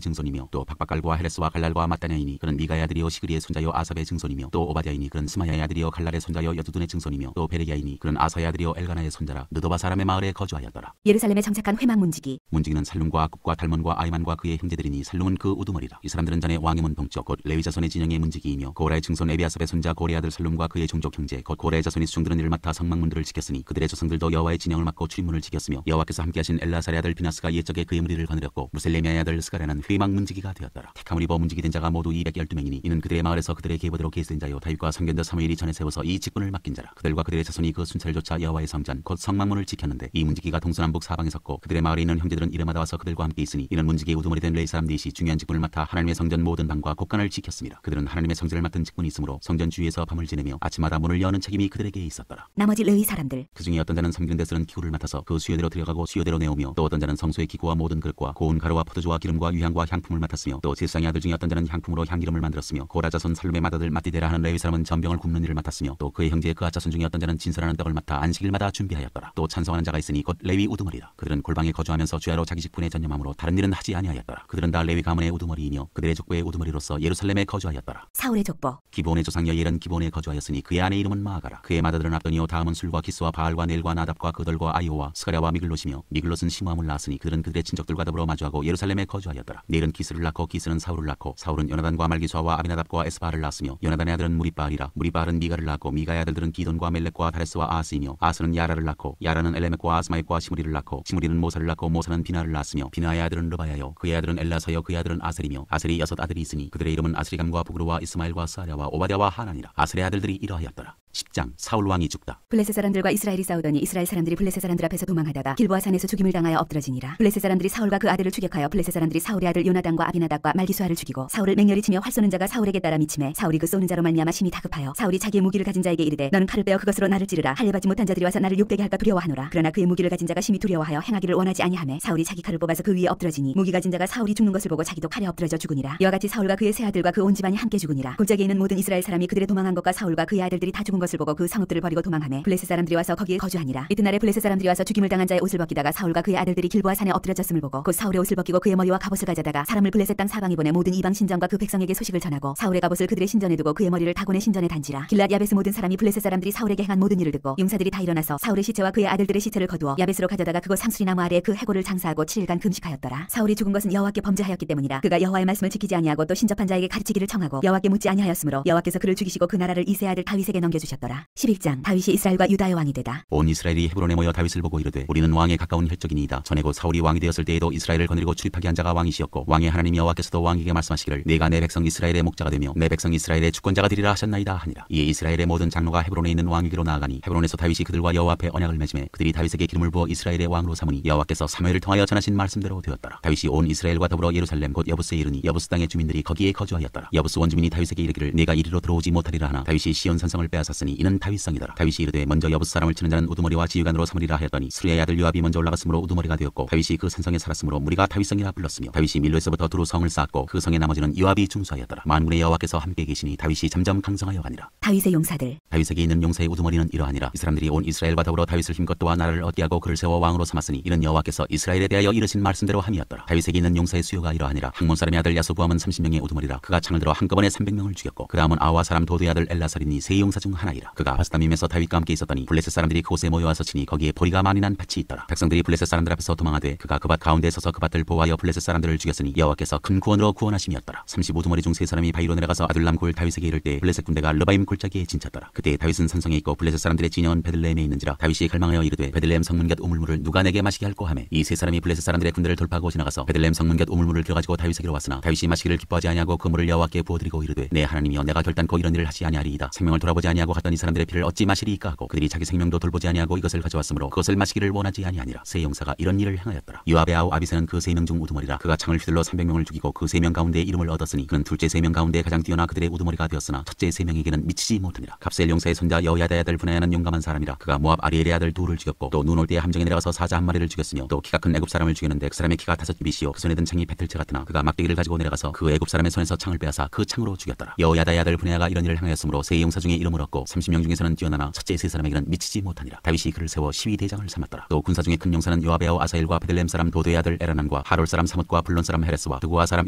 S1: 증손이며, 또 박박갈과 헤레스와 갈랄과 마따냐이니 그는 미가의 아들이요 시그리의 손자요 아삽의 증손이며, 또 오바댜이니 그는 스마야의 아들이요 갈랄의 손자요 여두둔의 증손이며, 또 베레기야이니 그는 아사의 아들이요 엘가나의 손자라. 느도바 사람의 마을에 거주하였더라.
S2: 예루살렘에 정착한 회막 문지기.
S1: 문지기는 살룸과 악굽과 달몬과 아이만과 그의 형제들이니 살룸은 그 우두머리라. 이 사람들은 전에 왕의 문 동쪽 곧 레위 자손의 진영의 문지기이며, 고라의 증손 에비아삽의 손자 고레 아들 살룸과 그의 종족 형제 곧 고레의 자손이 수종들은 일을 맡아 성막문들을 지켰으니 그들의 조상들도 여호와의 진영을 맡고 출입문을 지켰으며, 여호와께서 함께하신 엘라사의 아들 비나스가 옛적에 그의 무리를 거느렸고 무셀레미아의 아들 스가랴는 회막 문지기가 되었더라. 택함을 입어 문지기 된 자가 모두 212명이니 이는 그들의 마을에서 그들의 계보대로 계수된 자요 다윗과 선견자 사무엘이 전에 세워서 이 직분을 맡긴 자라. 그들과 그들의 자손이 그 순찰을 좇아 여호와의 성전 곧 성막문을 지켰는데 이 문지기가 동서남북 사방에 섰고 그들의 마을에 있는 형제들은 이름마다 와서 그들과 함께 있으니 이는 문지기의 우두머리 된 레위 사람 넷이 중요한 직분을 맡아 하나님의 성전 모든 방과 곳간을 지켰습니다. 그들은 하나님의 성전을 맡은 직분이 있으므로 성전 주위에서 밤을 지내며 아침마다 문을 여는 책임이 그들에게 있었더라.
S2: 나머지 레위 사람들.
S1: 그 중에 어떤 자는 섬기는 데 쓰는 기구를 맡아서 그 수요대로 들여가고 수요대로 내오며, 또 어떤 자는 성소의 기구와 모든 그릇과 고운 가루와 포도주와 기름과 유향과 향품을 맡았으며, 또 제사장의 아들 중에 어떤 자는 향품으로 향기름을 만들었으며, 고라 자손 살룸의 맏아들 마띠데라 하는 레위 사람은 전병을 굽는 일을 맡았으며, 또 그의 형제 그앗 자손 중에 어떤 자는 진설하는 떡을 맡아 안식일마다 준비하였더라. 또 찬송하는 자가 있으니 곧 레위 우두머리라. 그들은 골방에 거주하면서 주야로 자기 직분에 전념하므로 다른 일은 하지 아니하였더라. 그들은 다 레위 가문의 우두머리이며 그들의 족보의 우두머리로서 예루살렘에 거주하였더라.
S2: 사울의 족보.
S1: 기브온의 조상 여엘은 기브온에 거주하였으니 그의 아내 이름은 마아가라. 그의 맏아들은 압돈이요 다음은 술과 기스와 바알과 넬과 나답과 그덜과 아이오와 스가랴와 미글롯이며, 미글롯은 시므함을 낳았으니 그들은 그들의 친족들과 더불어 마주하고 예루살렘에 거주하였더라. 넬은 기스를 낳고 기스는 사울을 낳고 사울은 요나단과 말기수아와 아비나답과 에스바를 낳았으며, 요나단의 아들은 무리바알이라. 무리바알은 미가를 낳고 미가의 아들들은 기돈과 멜렉과 다레스와 아스이며, 아스는 야라를 낳고 야라는 엘레멕과 아스마익과 시므리를 낳고 시므리는 모사를 낳고 모사는 비나를 낳았으며, 비나의 아들은 르바야요 그의 아들은 엘라서요 그의 아들은 아셀이며, 아셀이 6 아들이 있으니 그들의 이름은 아스리감과 부그루와 이스마엘과 스아랴와 오바댜와 하나니라. 아셀의 아들들이 이러하였더라. 10장 사울 왕이 죽다.
S2: 블레셋 사람들과 이스라엘이 싸우더니 이스라엘 사람들이 블레셋 사람들 앞에서 도망하다가 길보아 산에서 죽임을 당하여 엎드러지니라. 블레셋 사람들이 사울과 그 아들을 추격하여 블레셋 사람들이 사울의 아들 요나단과 아비나답과 말기수아를 죽이고 사울을 맹렬히 치며 활 쏘는 자가 사울에게 따라 미치매 사울이 그 쏘는 자로 말미암아 심히 다급하여 사울이 자기의 무기를 가진 자에게 이르되 너는 칼을 빼어 그것으로 나를 찌르라. 할례받지 못한 자들이 와서 나를 욕되게 할까 두려워하노라. 그러나 그의 무기를 가진 자가 심히 두려워하여 행하기를 원하지 아니하매 사울이 자기 칼을 뽑아서 그 위에 엎드러지니 무기 가진 자가 사울이 죽는 것을 보고 자기도 칼에 엎드러져 죽으니라. 이와 같이 사울과 그의 세 아들과 그 온 집안이 함께 죽으니라. 골짜기에 있는 모든 이스라엘 사람이 그들의 도망한 것과 사울과 그의 아들들이 다 죽은 것을 보고 그 성읍들을 버리고 도망하매 블레셋 사람들이 와서 거기에 거주하니라. 이튿날에 블레셋 사람들이 와서 죽임을 당한 자의 옷을 벗기다가 사울과 그의 아들들이 길보아 산에 엎드러졌음을 보고 곧 사울의 옷을 벗기고 그의 머리와 갑옷을 가져다가 사람을 블레셋 땅 사방에 보내 모든 이방 신전과 그 백성에게 소식을 전하고 사울의 갑옷을 그들의 신전에 두고 그의 머리를 다곤의 신전에 단지라. 길랏 야베스 모든 사람이 블레셋 사람들이 사울에게 행한 모든 일을 듣고 용사들이 다 일어나서 사울의 시체와 그의 아들들의 시체를 거두어 야베스로 가져다가 그곳 상수리 나무 아래에 그 해골을 장사하고 7일간 금식하였더라. 사울이 죽은 것은 여호와께 범죄하였기 때문이라. 그가 여호와의 말씀을 지키지 아니하고 또 신접한 자에게 가르치기를 청하고 여호와께 묻지 아니하였으므로 여호와께서 그를 죽이시고 그 나라를 이세 아들 다윗에게 넘겨주셨더라. 11장 다윗이 이스라엘과 유다의 왕이 되다.
S1: 온 이스라엘이 헤브론에 모여 다윗을 보고 이르되 우리는 왕에 가까운 혈족이니이다. 전에 곧 사울이 왕이 되었을 때에도 이스라엘을 거느리고 출입하게 한 자가 왕이시었고 왕의 하나님 여호와께서도 왕에게 말씀하시기를 내가 내 백성 이스라엘의 목자가 되며 내 백성 이스라엘의 주권자가 되리라 하셨나이다 하니라. 이에 이스라엘의 모든 장로가 헤브론에 있는 왕에게로 나아가니 헤브론에서 다윗이 그들과 여호와 앞에 언약을 맺음에 그들이 다윗에게 기름을 부어 이스라엘의 왕으로 삼으니 여호와께서 사무엘을 통하여 전하신 말씀대로 되었더라. 다윗이 온 이스라엘과 더불어 예루살렘 곧 여부스에 이르니 여부스 땅의 주민들이 거기에 거주하였더라. 여부스 원주민이 다윗에게 이르기를 내가 이리로 들어오지 못하리라 하나 다윗이 시온 산성을 빼앗았으니 이는 다윗성이더라. 다윗이 이르되 먼저 여부스 사람을 치는 자는 우두머리와 지휘관으로 삼으리라 하였더니 수리아의 아들 요압이 먼저 올라갔으므로 우두머리가 되었고 다윗이 그 산성에 살았으므로 무리가 다윗성이라 불렀으며 다윗이 밀로에서부터 두루 성을 쌓았고 그 성의 나머지는 요압이 중수하였더라. 만군의 여호와께서 함께 계시니 다윗이 점점 강성하여 가니라.
S2: 다윗의 용사들.
S1: 다윗에게 있는 용사의 우두머리는 이러하니라. 이 사람들이 온 이스라엘과 더불어 다윗을 힘껏 도와 나라를 얻게 하고 그를 세워 왕으로 삼았으니 이는 여호와께서 이스라엘에 대하여 이르신 말씀대로 함이었더라. 다윗에게 있는 용사의 수요가 이러하니라. 항몬 사람의 아들 야소부함은 30명의 우두머리라. 그가 창을 들어 한꺼번에 300명을 죽였고 그 다음은 아와 사람 도도의 아들 엘라살이니 세 용사 중 하나이라. 그가 바스다밈에서 다윗과 함께 있었더니 블레셋 사람들이 그곳에 모여와서 치니 거기에 보리가 많이 난 밭이 있더라. 백성들이 블레셋 사람들 앞에서 도망하되 그가 그 밭 가운데 서서 그 밭을 보호하여 블레셋 사람들을 죽였으니 여호와께서 큰 구원으로 구원하심이었더라. 35두머리 중 세 사람이 바위로 내려가서 아둘람 굴 다윗에게 이를 때 블레셋 군대가 르바임 골짜기에 진쳤더라. 그때 다윗은 산성에 있고 블레셋 사람들의 진영은 베들레헴에 있는지라. 다윗이 갈망하여 이르되 베들레헴 성문 곁 우물물을 누가 내게 마시게 할꼬 하매 이 세 사람이 블레셋 사람들의 군대를 돌파하고 지나가서 베들레헴 성문 곁 우물물을 들어가지고 다윗에게로 왔으나 다윗이 마시기를 기뻐하지 아니하고 그 물을 여호와께 부어드리고 이르되 내 하나님이여 내가 결단코 이런 일을 하지 아니하리이다. 생명을 돌아보지 아니하고 보았던 이 사람들의 피를 어찌 마시리이까 하고 그들이 자기 생명도 돌보지 아니하고 이것을 가져왔으므로 그것을 마시기를 원하지 아니하니라. 세 용사가 이런 일을 행하였더라. 요압의 아우 아비새는 그 3명 중 우두머리라. 그가 창을 휘둘러 300명을 죽이고 그 3명 가운데 이름을 얻었으니 그는 둘째 3명 가운데 가장 뛰어나 그들의 우두머리가 되었으나 첫째 3명에게는 미치지 못하니라. 갑셀 용사의 손자 여야다의 아들 분하야는 용감한 사람이라. 그가 모압 아리엘의 아들 둘을 죽였고 또 눈 올 때에 함정에 내려가서 사자 한 마리를 죽였으며 또 키가 큰 애굽 사람을 죽였는데 그 사람의 키가 5규빗이요 그 손에 든 창이 배틀채 같으나 그가 막대기를 가지고 내려가서 그 애굽 사람의 손에서 창을 빼앗아 그 창으로 죽였더라. 여야다의 아들 분하야가 이런 일을 행하였으므로 세 용사 중에 이름을 얻고 30명 중에서는 뛰어나나 첫째 3사람에게는 미치지 못하니라. 다윗이 그를 세워 시위 대장을 삼았더라. 또 군사 중에 큰 용사는 요압의 아우 아사엘과 베들레헴 사람 도도의 아들 에라난과 하롤 사람 사뭇과 블론 사람 헤레스와 드고아 사람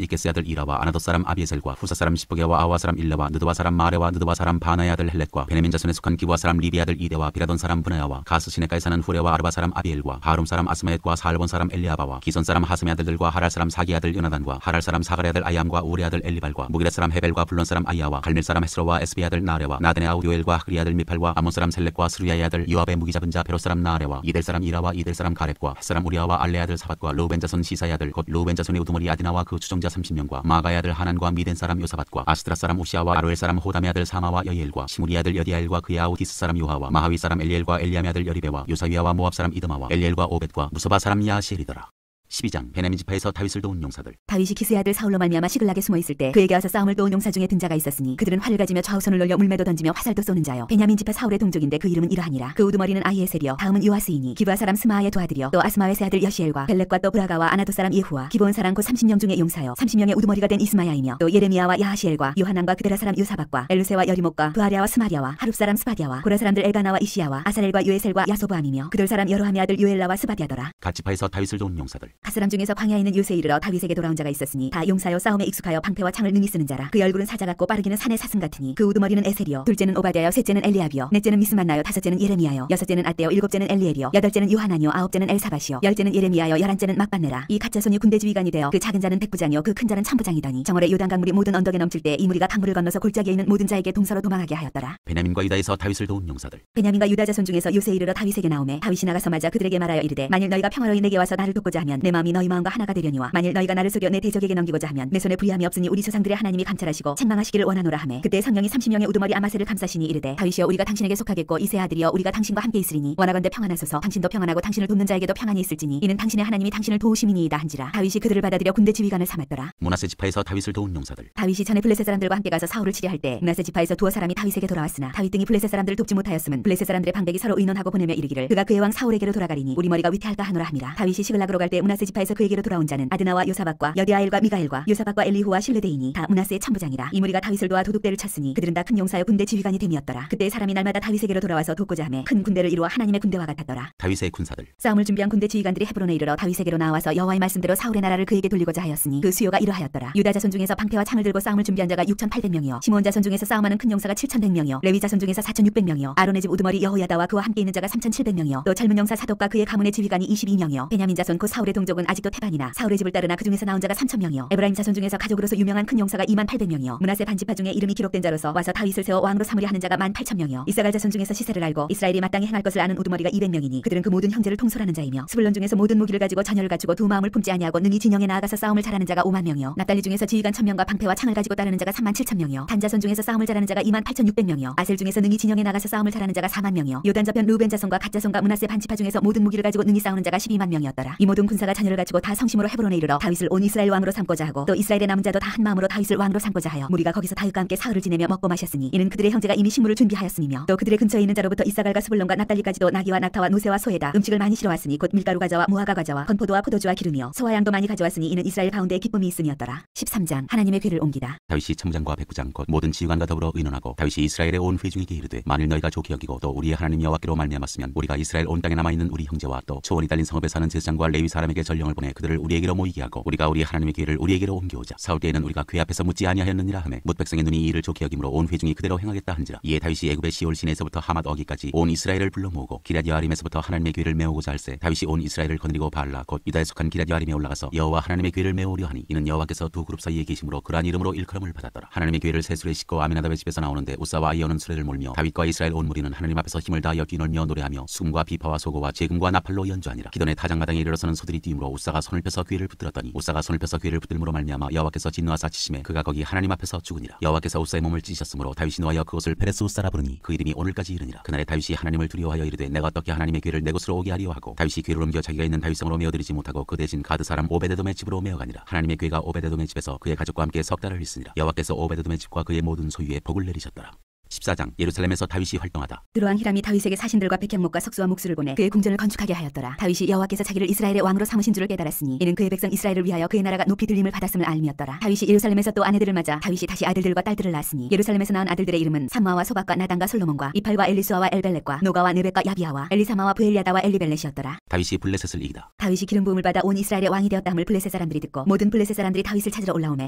S1: 이게스의 아들 이라와 아나돗 사람 아비에셀과 후사 사람 시프게와 아와 사람 일레와 느드와 사람 마레와 느드와 사람 바나의 아들 헬렛과 베냐민 자손에 속한 기브아 사람 리비의 아들 이데와 비라돈 사람 분하야와 가스 시내가에 사는 후레와 아르바 사람 아비엘과 바룸 사람 아스마옻과 사알본 사람 엘리아바와 기손 사람 하스메 아들들과 하랄 사람 사기 아들 요나단과 하랄 사람 사가랴 아들 아이암과 우리 아들 엘리발과 무기렛 사람 헤벨과 블론 사람 아이야와 갈멜 사람 헤스로와 에스비 아들 나레와 나단의 아우 요엘과 하그리 아들 미팔과 아몬 사람 셀렉과 스루야의 아들 요압의 무기 잡은 자 베로 사람 나레와 이델 사람 이라와 이델 사람 가렙과 헷 사람 우리아와 알레 아들 사밧과 루벤 자손 시사의 아들 곧 루벤 자손의 우두머리 아디나와 그 추종자 30명과 마가의 아들 하난과 미덴 사람 요사밧과 아스드라 사람 우시아와 아로엘 사람 호담의 아들 사마와 여이엘과 시무리 아들 여디아엘과 그의 아우 디스 사람 요하와 마하위 사람 엘리엘과 엘리암의 아들 여리베와 요사위아와 모압 사람 이드마와 엘리엘과 오벳과 무소바 사람 야시엘이더라. 12장 베냐민 지파에서 다윗을 도운 용사들. 다윗이 기스의 아들 사울로 말미암아 시글락에 숨어 있을 때 그에게 와서 싸움을 도운 용사 중에 든 자가 있었으니 그들은 활을 가지며 좌우손을 놀려 물매도 던지며 화살도 쏘는 자요. 베냐민 지파 사울의 동족인데 그 이름은 이러하니라. 그 우두머리는 아히에셀이요 다음은 요아스이니 기브아 사람 스마아의 두 아들이요 또 아스마의 세 아들 여시엘과 벨렉과 또 브라가와 아나돗 사람 예후와 기브온 사람 곧 30명 중에 용사요 30명의 우두머리가 된 이스마야이며 또 예레미야와 야하시엘과 요하난과 그데라 사람 요사박과 엘루세와 여리목과 브아랴와 스마랴와 하룹 사람 스바디아와 고라 사람들 엘가나와 이시야와 아사렐과 요에셀과 야소부암이며 그들 사람 여로함의 아들 요엘라와 스바디아더라. 갓 지파에서 다윗을 도운 용사들. 갓 사람 중에서 광야에 있는 요새에 이르러 다윗에게 돌아온 자가 있었으니 다 용사여 싸움에 익숙하여 방패와 창을 능히 쓰는 자라. 그의 얼굴은 사자 같고 빠르기는 산의 사슴 같으니 그 우두머리는 에셀이요 둘째는 오바댜요 셋째는 엘리압이요 넷째는 미스만나요 다섯째는 예레미야요 여섯째는 아떼요 일곱째는 엘리엘이요 여덟째는 요하나니요 아홉째는 엘사밧이요 열째는 예레미야요 열한째는 막반네라. 이 갓자손이 군대 지휘관이 되어 그 작은 자는 백부장이요 그 큰 자는 천부장이더니 정월에 요단 강물이 모든 언덕에 넘칠 때 이 무리가 강물을 건너서 골짜기에 있는 모든 자에게 동서로 도망하게 하였더라. 베냐민과 유다에서 다윗을 도운 용사들. 베냐민과 유다 자손 중에서 요새에 이르러 다윗에게 나오매 다윗이 나가서 맞아 그들에게 말하여 이르되 만일 너희가 평화로이 내게 와서 나를 돕고자 하면 내 마음이 너희 마음과 하나가 되려니와 만일 너희가 나를 속여 내 대적에게 넘기고자 하면 내 손에 불의함이 없으니 우리 조상들의 하나님이 감찰하시고 책망하시기를 원하노라 하매 그때 성령이 30명의 우두머리 아마새를 감싸시니 이르되 다윗이여 우리가 당신에게 속하겠고 이 세 아들이여 우리가 당신과 함께 있으리니 원하건대 평안하소서 당신도 평안하고 당신을 돕는 자에게도 평안이 있을지니 이는 당신의 하나님이 당신을 도우심이니이다 한지라. 다윗이 그들을 받아들여 군대 지휘관을 삼았더라. 므낫세 지파에서 다윗을 도운 용사들. 다윗이 전에 블레셋 사람들과 함께 가서 사울을 치려할 때 므낫세 지파에서 두어 사람이 다윗에게 돌아왔으나 다윗 등이 블레셋 사람들을 돕지 못하였음은 블레셋 사람들의 방백이 서로 의논하고 보내며 이르기를 그가 그의 왕 사울에게로 돌아가리니 우리 머리가 위태할까 하노라 함이라. 다윗이 시글락으로 갈 때 므낫세 지파에서 그에게로 돌아온 자는 아드나와 요사박과 여디아엘과 미가엘과 요사박과 엘리후와 실레데이니 다 므낫세의 천부장이라. 이 무리가 다윗을 도와 도둑대를 쳤으니 그들은 다 큰 용사여 군대 지휘관이 됨이었더라. 그때 사람이 날마다 다윗에게로 돌아와서 돕고자 하매 큰 군대를 이루어 하나님의 군대와 같았더라. 다윗의 군사들. 싸움을 준비한 군대 지휘관들이 헤브론에 이르러 다윗에게로 나와서 여호와의 말씀대로 사울의 나라를 그에게 돌리고자 하였으니 그 수요가 이러하였더라. 유다 자손 중에서 방패와 창을 들고 싸움을 준비한 자가 6,800명이요 시므온 자손 중에서 싸움하는 큰 용사가 7,100명이요 레위 자손 중에서 4,600명이요 아론의 집 우두머리 여호야다와 그와 함께 있는 자가 3,700명이요 또 젊은 용사 사독과 그의 가문의 지휘관이 22명이요 베냐민 자손 곧 사울의 동족은 아직도 태반이나 사울의 집을 따르나 그 중에서 나온 자가 3,000명이요 에브라임 자손 중에서 가족으로서 유명한 큰 용사가 28,000명이요 므낫세 반지파 중에 이름이 기록된 자로서 와서 다윗을 세워 왕으로 삼으려 하는 자가 18,000명이요 이사갈 자손 중에서 시세를 알고 이스라엘이 마땅히 행할 것을 아는 우두머리가 200명이니 그들은 그 모든 형제를 통솔하는 자이며 스불론 중에서 모든 무기를 가지고 전열을 갖추고 두 마음을 품지 아니하고 능히 진영에 나아가서 싸움을 잘하는 자가 50,000명이요 납달리 중에서 지휘관 1,000명과 방패와 창을 가지고 따르는 자가 37,000명이요 단 자손 중에서 싸움을 잘하는 자가 28,600명이요 아셀 중에서 능히 진영에 나가서 싸움을 잘하는 자가 40,000명이요 요단 저편 루벤 자손과 갓 자손과 므낫세 반지파 중에서 모든 무기를 가지고 능히 싸우는 자가 120,000명이었더라. 이 모든 군사가 전열을 갖추고 다 성심으로 헤브론에 이르러 다윗을 온 이스라엘 왕으로 삼고자 하고 또 이스라엘의 남은 자도 다 한 마음으로 다윗을 왕으로 삼고자 하여 무리가 거기서 다윗과 함께 사흘을 지내며 먹고 마셨으니 이는 그들의 형제가 이미 식물을 준비하였음이며 또 그들의 근처에 있는 자로부터 이사갈과 스불론과 납달리까지도 나귀와 낙타와 노새와 소에다 음식을 많이 실어왔으니 곧 밀가루 과자와 무화과 과자와 건포도와 포도주와 기름이요 소와 양도 많이 가져왔으니 이는 이스라엘 가운데에 기쁨이 있음이었더라. 13장 하나님의 괴를 옮기다. 다윗이 천부장과 백부장 곧 모든 지휘관과 더불어 의논하고 다윗이 이스라엘의 온 회중에게 이르되 만일 너희가 좋게 여기고 또 우리의 하나님 여호와께로 말미암았으면 우리가 이스라엘 온 땅에 남아있는 우리 형제와 또 초원이 달린 성읍에 사는 제사장과 레위 사람에게 전령을 보내 그들을 우리에게로 모이게 하고 우리가 우리 하나님의 괴를 우리에게로 옮겨오자. 사울 때에는 우리가 괴 앞에서 묻지 아니하였느니라 하매 뭇 백성의 눈이 이 일을 좋게 여김으로 온 회중이 그대로 행하겠다 한지라. 이에 다윗이 애굽의 시올 시내에서부터 하맛 어기까지 온 이스라엘을 불러 모으고 기럇 여아림에서부터 하나님의 괴를 메우고자 할세 다윗이 온 이스라엘을 거느리고 바알라 곧 유다에 속한 기럇 여아림에 올라가서 여호와 하나님의 괴를 메우려 하니 이는 여호와께서 두 그룹 사이에 계심으로 그러한 이름으로 일컬음을 받았더라. 하나님의 괴를 새 수레 싣고 아미나답의 집에서 나오는데 우사와 아이오는 수레를 몰며 다윗과 이스라엘 온 무리는 하나님 앞에서 힘을 다하여 뛰놀며 노래하며 숨과 비파와 소고와 재금과 나팔로 연주하니라. 기돈의 타작마당에 이르러서는 소들이 뛰어 뒤임으로 우사가 손을 펴서 귀를 붙들었더니 우사가 손을 펴서 귀를 붙들므로 말미암아 여호와께서 진노하사 치심에 그가 거기 하나님 앞에서 죽으니라. 여호와께서 우사의 몸을 찢으셨으므로 다윗이 노하여 그곳을 페레스 우사라 부르니 그 이름이 오늘까지 이르니라. 그날에 다윗이 하나님을 두려워하여 이르되 내가 어떻게 하나님의 귀를 내 곳으로 오게 하리요 하고 다윗이 귀를 옮겨 자기가 있는 다윗성으로 메어들이지 못하고 그 대신 가드 사람 오베데돔의 집으로 메어가니라. 하나님의 귀가 오베데돔의 집에서 그의 가족과 함께 석 달을 있으니라. 여호와께서 오베데돔의 집과 그의 모든 소유에 복을 내리셨더라. 14장 예루살렘에서 다윗이 활동하다.
S2: 드로왕 히람이 다윗에게 사신들과 백향목과 석수와 묵수를 보내 그의 궁전을 건축하게 하였더라. 다윗이 여호와께서 자기를 이스라엘의 왕으로 삼으신 줄을 깨달았으니 이는 그의 백성 이스라엘을 위하여 그의 나라가 높이 들림을 받았음을 알미었더라. 다윗이 예루살렘에서 또 아내들을 맞아 다윗이 다시 아들들과 딸들을 낳았으니 예루살렘에서 낳은 아들들의 이름은 삼마와 소박과 나단과 솔로몬과 이팔과 엘리수아와 엘벨렛과 노가와 느벡과 야비아와 엘리사마와 부엘야다와 엘리벨렛이었더라.
S1: 다윗이 블레셋을 이기다.
S2: 다윗이 기름 부음을 받아 온 이스라엘의 왕이 되었다함을 블레셋 사람들이 듣고 모든 블레셋 사람들이 다윗을 찾으러 올라오매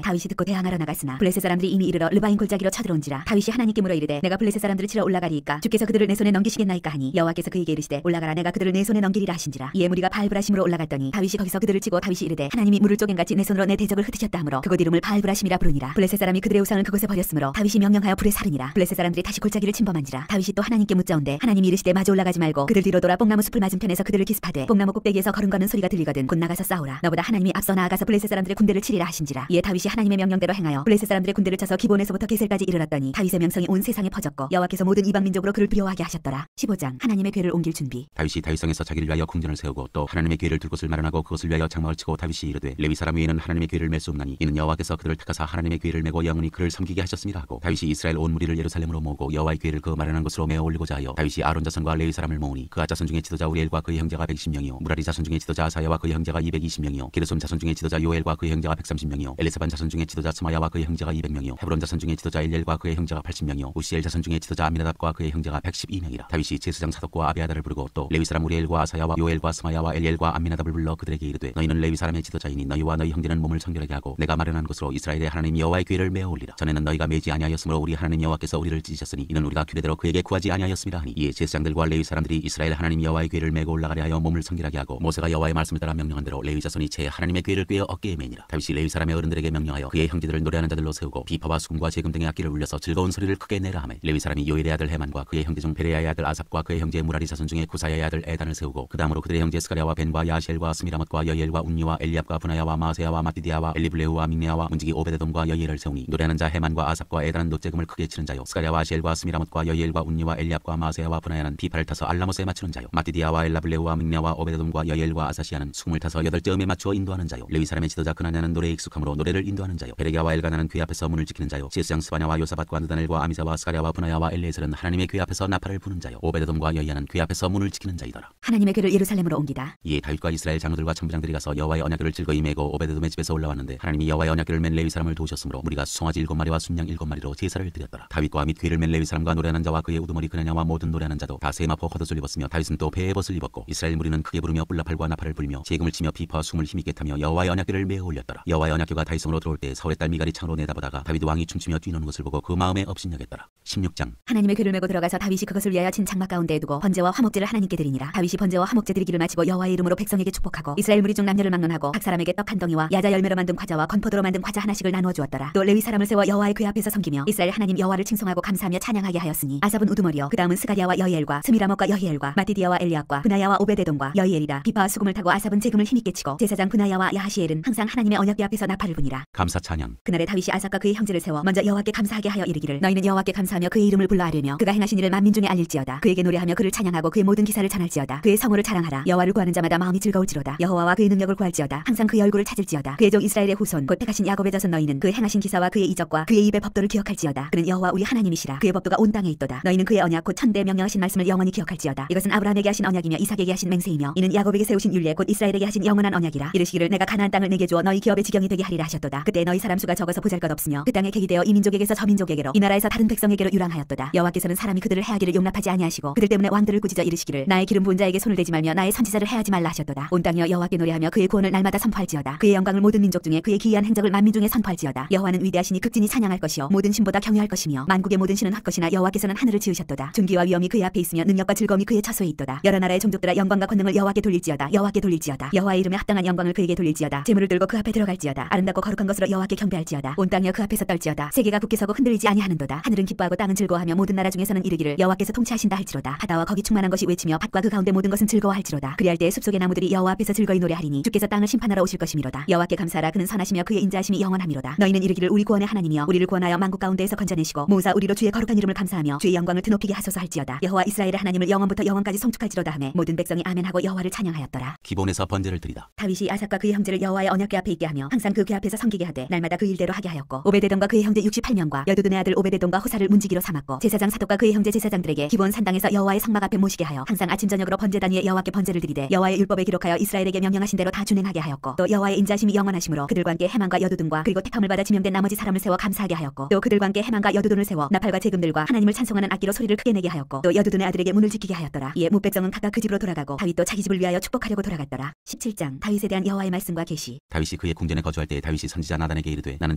S2: 다윗이 듣고 대항하러 나갔으나 블레셋 사람들이 이미 이르러 르바인 골짜기로 쳐들어온지라. 다윗이 하나님께 물어 이르되 내가 블레셋 사람들을 치러 올라가리이까 주께서 그들을 내 손에 넘기시겠나이까 하니 여호와께서 그에게 이르시되 올라가라 내가 그들을 내 손에 넘기리라 하신지라. 이에 무리가 바알브라심으로 올라갔더니 다윗이 거기서 그들을 치고 다윗이 이르되 하나님이 물을 쪼갠같이 내 손으로 내 대적을 흩으셨다 하므로 그곳 이름을 바알브라심이라 부르니라. 블레셋 사람이 그들의 우상을 그곳에 버렸으므로 다윗이 명령하여 불에 사르니라. 블레셋 사람들이 다시 골짜기를 침범한지라. 다윗이 또 하나님께 묻자온대 하나님이 이르시되 마주 올라가지 말고 그들 뒤로 돌아 뽕나무 숲을 맞은편에서 그들을 기습하되 뽕나무 꼭대기에서 걸음거는 소리가 들리거든 곧 나가서 싸우라. 너보다 하나님이 앞서 나아가서 블레셋 사람들의 군대를 치리라 하신지라. 이에 다윗이 하나님의 명령대로 행하여 블레셋 사람들의 군대를 쳐서 기본에서부터 게셀까지 이르렀더니 다윗의 명성이 온 세상에 퍼졌고 여호와께서 모든 이방 민족으로 그를 두려워하게 하셨더라. 15장 하나님의 궤를 옮길 준비.
S1: 다윗이 다윗성에서 자기를 위하여 궁전을 세우고 또 하나님의 궤를 둘 곳을 마련하고 그것을 위하여 장막을 치고 다윗이 이르되 레위 사람 위에는 하나님의 궤를 맬 수 없나니 이는 여호와께서 그들을 택하사 하나님의 궤를 메고 영원히 그를 섬기게 하셨습니다 하고 다윗이 이스라엘 온 무리를 예루살렘으로 모으고 여호와의 궤를 그 마련한 곳으로 메어 올리고자 하여 다윗이 아론 자손과 레위 사람을 모으니 그아 자손 중에 지도자 우리엘과 그의 형제가 110명이요 무라리 자손 중에 지도자 아사야와 그의 형제가 220명이요 게르솜 자손 중에 지도자 요엘과 그의 형제가 130명이요 엘리사반 자손 중에 지도자 스마야와 그의 형제가 200명이요 헤브론 자손 중에 지도자 엘리엘과 그의 형제가 80명이요 우시엘 자손 중에 지도자 아미나답과 그의 형제가 112명이라. 다윗이 제사장 사독과 아비아다를 부르고 또 레위 사람 우리엘과 아사야와 요엘과 스마야와 엘리엘과 아미나답을 불러 그들에게 이르되 너희는 레위 사람의 지도자이니 너희와 너희 형제는 몸을 청결하게 하고 내가 마련한 곳으로 이스라엘의 하나님 여호와의 궤를 메어 올리라. 전에는 너희가 매지 아니하였으므로 우리 하나님 여호와께서 우리를 찢으셨으니 이는 우리가 규례대로 그에게 구하지 아니하였습니다 하니 이에 제사장들과 레위 사람들이 이스라엘 하나님 여호와의 궤를 메고 올라가려 하여 몸을 청결하게 하고 모세가 여호와의 말씀을 따라 명령한 대로 레위 자손이 제 하나님의 궤를 꿰어 어깨에 매니라. 다윗이 레위 사람의 어른들에게 명령하여 그의 형제들을 노래하는 자들로 세우고 비파와 수금과 제금 등의 악기를 울려서 즐거운 소리를 크게 내라 하매 레위 사람이 요엘의 아들 헤만과 그의 형제 중 베레야의 아들 아삽과 그의 형제 무라리 자손 중에 구사야의 아들 에단을 세우고 그 다음으로 그들의 형제 스가랴와 벤과 야시엘과 스미라못과 여이엘과 운니와 엘리압과 분하야와 마세야와 마띠디아와 엘리블레우와 믹네아와 문지기 오베데돔과 여이엘을 세우니 노래하는 자 헤만과 아삽과 에단은 노재금을 크게 치는 자요 스가랴와 아시엘과 스미라못과 여이엘과 운니와 엘리압과 마세야와 분하야는 비파를 타서 알라못에 맞추는 자요 마띠디아와 엘라블레우와 믹네아와 오베데돔과 여이엘과 아사시아는 수금을 타서 8째음에 맞추어 인도하는 자요 레위 사람의 지도자 그나냐는 노래에 익숙함으로 노래를 인도하는 자요 베레기야와 엘가나는 궤 앞에서 문을 지키는 자요 제사장 스바냐와 요사밧과 느다넬과 아미사와 스가랴와 분하야와 엘리에셀은 하나님의 궤 앞에서 나팔을 부는 자요 오베데돔과 여이야는 궤 앞에서 문을 지키는 자이더라.
S2: 하나님의 궤를 예루살렘으로 옮기다.
S1: 이에 다윗과 이스라엘 장로들과 천부장들이 가서 여호와의 언약궤를 즐거이 메고 오베데돔의 집에서 올라왔는데 하나님이 여호와의 언약궤를 맨 레위 사람을 도우셨으므로 무리가 수송아지 7마리와 순양 7마리로 제사를 드렸더라. 다윗과 및 궤를 맨 레위 사람과 노래하는 자와 그의 우두머리 그나냐와 모든 노래하는 자도 다 세마포 겉옷을 입었으며 다윗은 또 배에 벗을 입었고 이스라엘 무리는 크게 부르며 뿔나팔과 나팔을 불며 제금을 치며 비파와 숨을 힘있게 타며 여호와의 언약궤를 메어 올렸더라. 여호와의 언약궤가 다윗성으로 들어올 때 사울의 딸 미갈이 창으로 내다보다가 다윗 왕이 춤추며 뛰노는 것을 보고 그 마음에 업신여겼더라. 16장
S2: 하나님의 궤를 메고 들어가서 다윗이 그것을 위하여 친 장막 가운데에 두고 번제와 화목제를 하나님께 드리니라. 다윗이 번제와 화목제 드리기를 마치고 여호와의 이름으로 백성에게 축복하고 이스라엘 무리 중 남녀를 막론하고 각 사람에게 떡 한 덩이와 야자 열매로 만든 과자와 건포도로 만든 과자 하나씩을 나누어 주었더라. 또 레위 사람을 세워 여호와의 궤 앞에서 섬기며 이스라엘 하나님 여호와를 칭송하고 감사하며 찬양하게 하였으니 아삽은 우두머리요 그 다음은 스가랴와 여이엘과 스미라못과 여히엘과 마띠디아와 엘리압과 분하야와 오베데돔과 여이엘이라. 비파와 수금을 타고 아삽은 제금을 힘있게 치고 제사장 분하야와 야하시엘은 항상 하나님의 언약궤 앞에서 나팔을 부니라.
S1: 감사 찬양.
S2: 그날에 다윗이 아삽과 그의 형제를 세워 먼저 여호와께 감사하게 하여 이르기를 너희는 여호와께 감사하며 그의 이름을 불러 아뢰며 그가 행하신 일을 만민 중에 알릴지어다. 그에게 노래하며 그를 찬양하고 그의 모든 기사를 전할지어다. 그의 성호를 자랑하라. 여호와를 구하는 자마다 마음이 즐거울지로다. 여호와와 그의 능력을 구할지어다. 항상 그의 얼굴을 찾을지어다. 그의 종 이스라엘의 후손 곧 택하신 야곱의 자손 너희는 그의 행하신 기사와 그의 이적과 그의 입의 법도를 기억할지어다. 그는 여호와 우리 하나님이시라. 그의 법도가 온 땅에 있도다. 너희는 그의 언약 곧 천대 명령하신 말씀을 영원히 기억할지어다. 이것은 아브라함에게 하신 언약이며 이삭에게 하신 맹세이며 이는 야곱에게 세우신 율례 곧 이스라엘에게 하신 영원한 언약이라. 이르시기를 내가 가나안 땅을 내게 주어 너희 기업의 지경이 되게 하리라 하셨도다. 그때 너희 사람 수가 적어서 보잘것없으며 그 땅에 객이 되어 이 민족에게서 저 민족에게로 이 나라에서 다른 백성에게로 유랑하였도다. 여호와께서는 사람이 그들을 해하기를 용납하지 아니하시고 그들 때문에 왕들을 꾸짖어 이르시기를 나의 기름 부은 자에게 손을 대지 말며 나의 선지자를 해하지 말라 하셨도다. 온 땅이여 여호와께 노래하며 그의 구원을 날마다 선포할지어다. 그의 영광을 모든 민족 중에 그의 기이한 행적을 만민 중에 선포할지어다. 여호와는 위대하시니 극진히 찬양할 것이요 모든 신보다 경외할 것이며 만국의 모든 신은 헛것이나 여호와께서는 하늘을 지으셨도다. 존귀와 위엄이 그의 앞에 있으며 능력과 즐거움이 그의 처소에 있도다. 여러 나라의 종족들아 영광과 권능을 여호와께 돌릴지어다. 여호와께 돌릴지어다. 여호와의 이름에 합당한 영광을 그에게 돌릴지어다. 재물을 들고 그 앞에 들어갈지어다. 아름답고 거룩한 것으로 여호와께 경배할지어다. 온 땅이여 그 앞에서 떨지어다. 세계가 굳게 서고 흔들리지 아니하는도다. 하늘은 기뻐하고 기뻐하고 땅은 즐거워하며 모든 나라 중에서는 이르기를 여호와께서 통치하신다 할지로다. 바다와 거기 충만한 것이 외치며 밭과 그 가운데 모든 것은 즐거워할지로다. 그리할 때 숲속의 나무들이 여호와 앞에서 즐거이 노래하리니 주께서 땅을 심판하러 오실 것이미로다. 여호와께 감사하라. 그는 선하시며 그의 인자하심이 영원하미로다. 너희는 이르기를 우리 구원의 하나님이여 우리를 구원하여 만국 가운데에서 건져내시고 모사 우리로 주의 거룩한 이름을 감사하며 주의 영광을 드높이게 하소서 할지어다. 여호와 이스라엘의 하나님을 영원부터 영원까지 송축할지로다 하매 모든 백성이 아멘하고 여호와를 찬양하였더라.
S1: 기본에서 번제를 드리다.
S2: 다윗이 아삭과 그의 형제를 여호와의 언약궤 앞에 있게 하며 항상 그 궤 앞에서 섬기게 하되 날마다 그 일대로 하게 하였고 오베데돔과 그의 형제 68명과 여두둔의 아들 오베데돔과 호사를 문지기로 삼았고 제사장 사독과 그의 형제 제사장들에게 기본 산당에서 여호와의 성막 앞에 모시게 하여 항상 아침 저녁으로 번제단 위에 여호와께 번제를 드리되 여호와의 율법에 기록하여 이스라엘에게 명령하신 대로 다 준행하게 하였고 또 여호와의 인자심이 영원하심으로 그들과 함께 해만과 여두둔과 그리고 택함을 받아 지명된 나머지 사람을 세워 감사하게 하였고 또 그들과 함께 해만과 여두둔을 세워 나팔과 제금들과 하나님을 찬송하는 악기로 소리를 크게 내게 하였고 또 여두둔의 아들에게 문을 지키게 하였더라. 이에 뭇백성은 각각 그 집으로 돌아가고 다윗도 자기 집을 위하여 축복하려고 돌아갔더라. 17장 다윗에 대한 여호와의 말씀과 계시.
S1: 다윗이 그의 궁전에 거주할 때 다윗이 선지자 나단에게 이르되 나는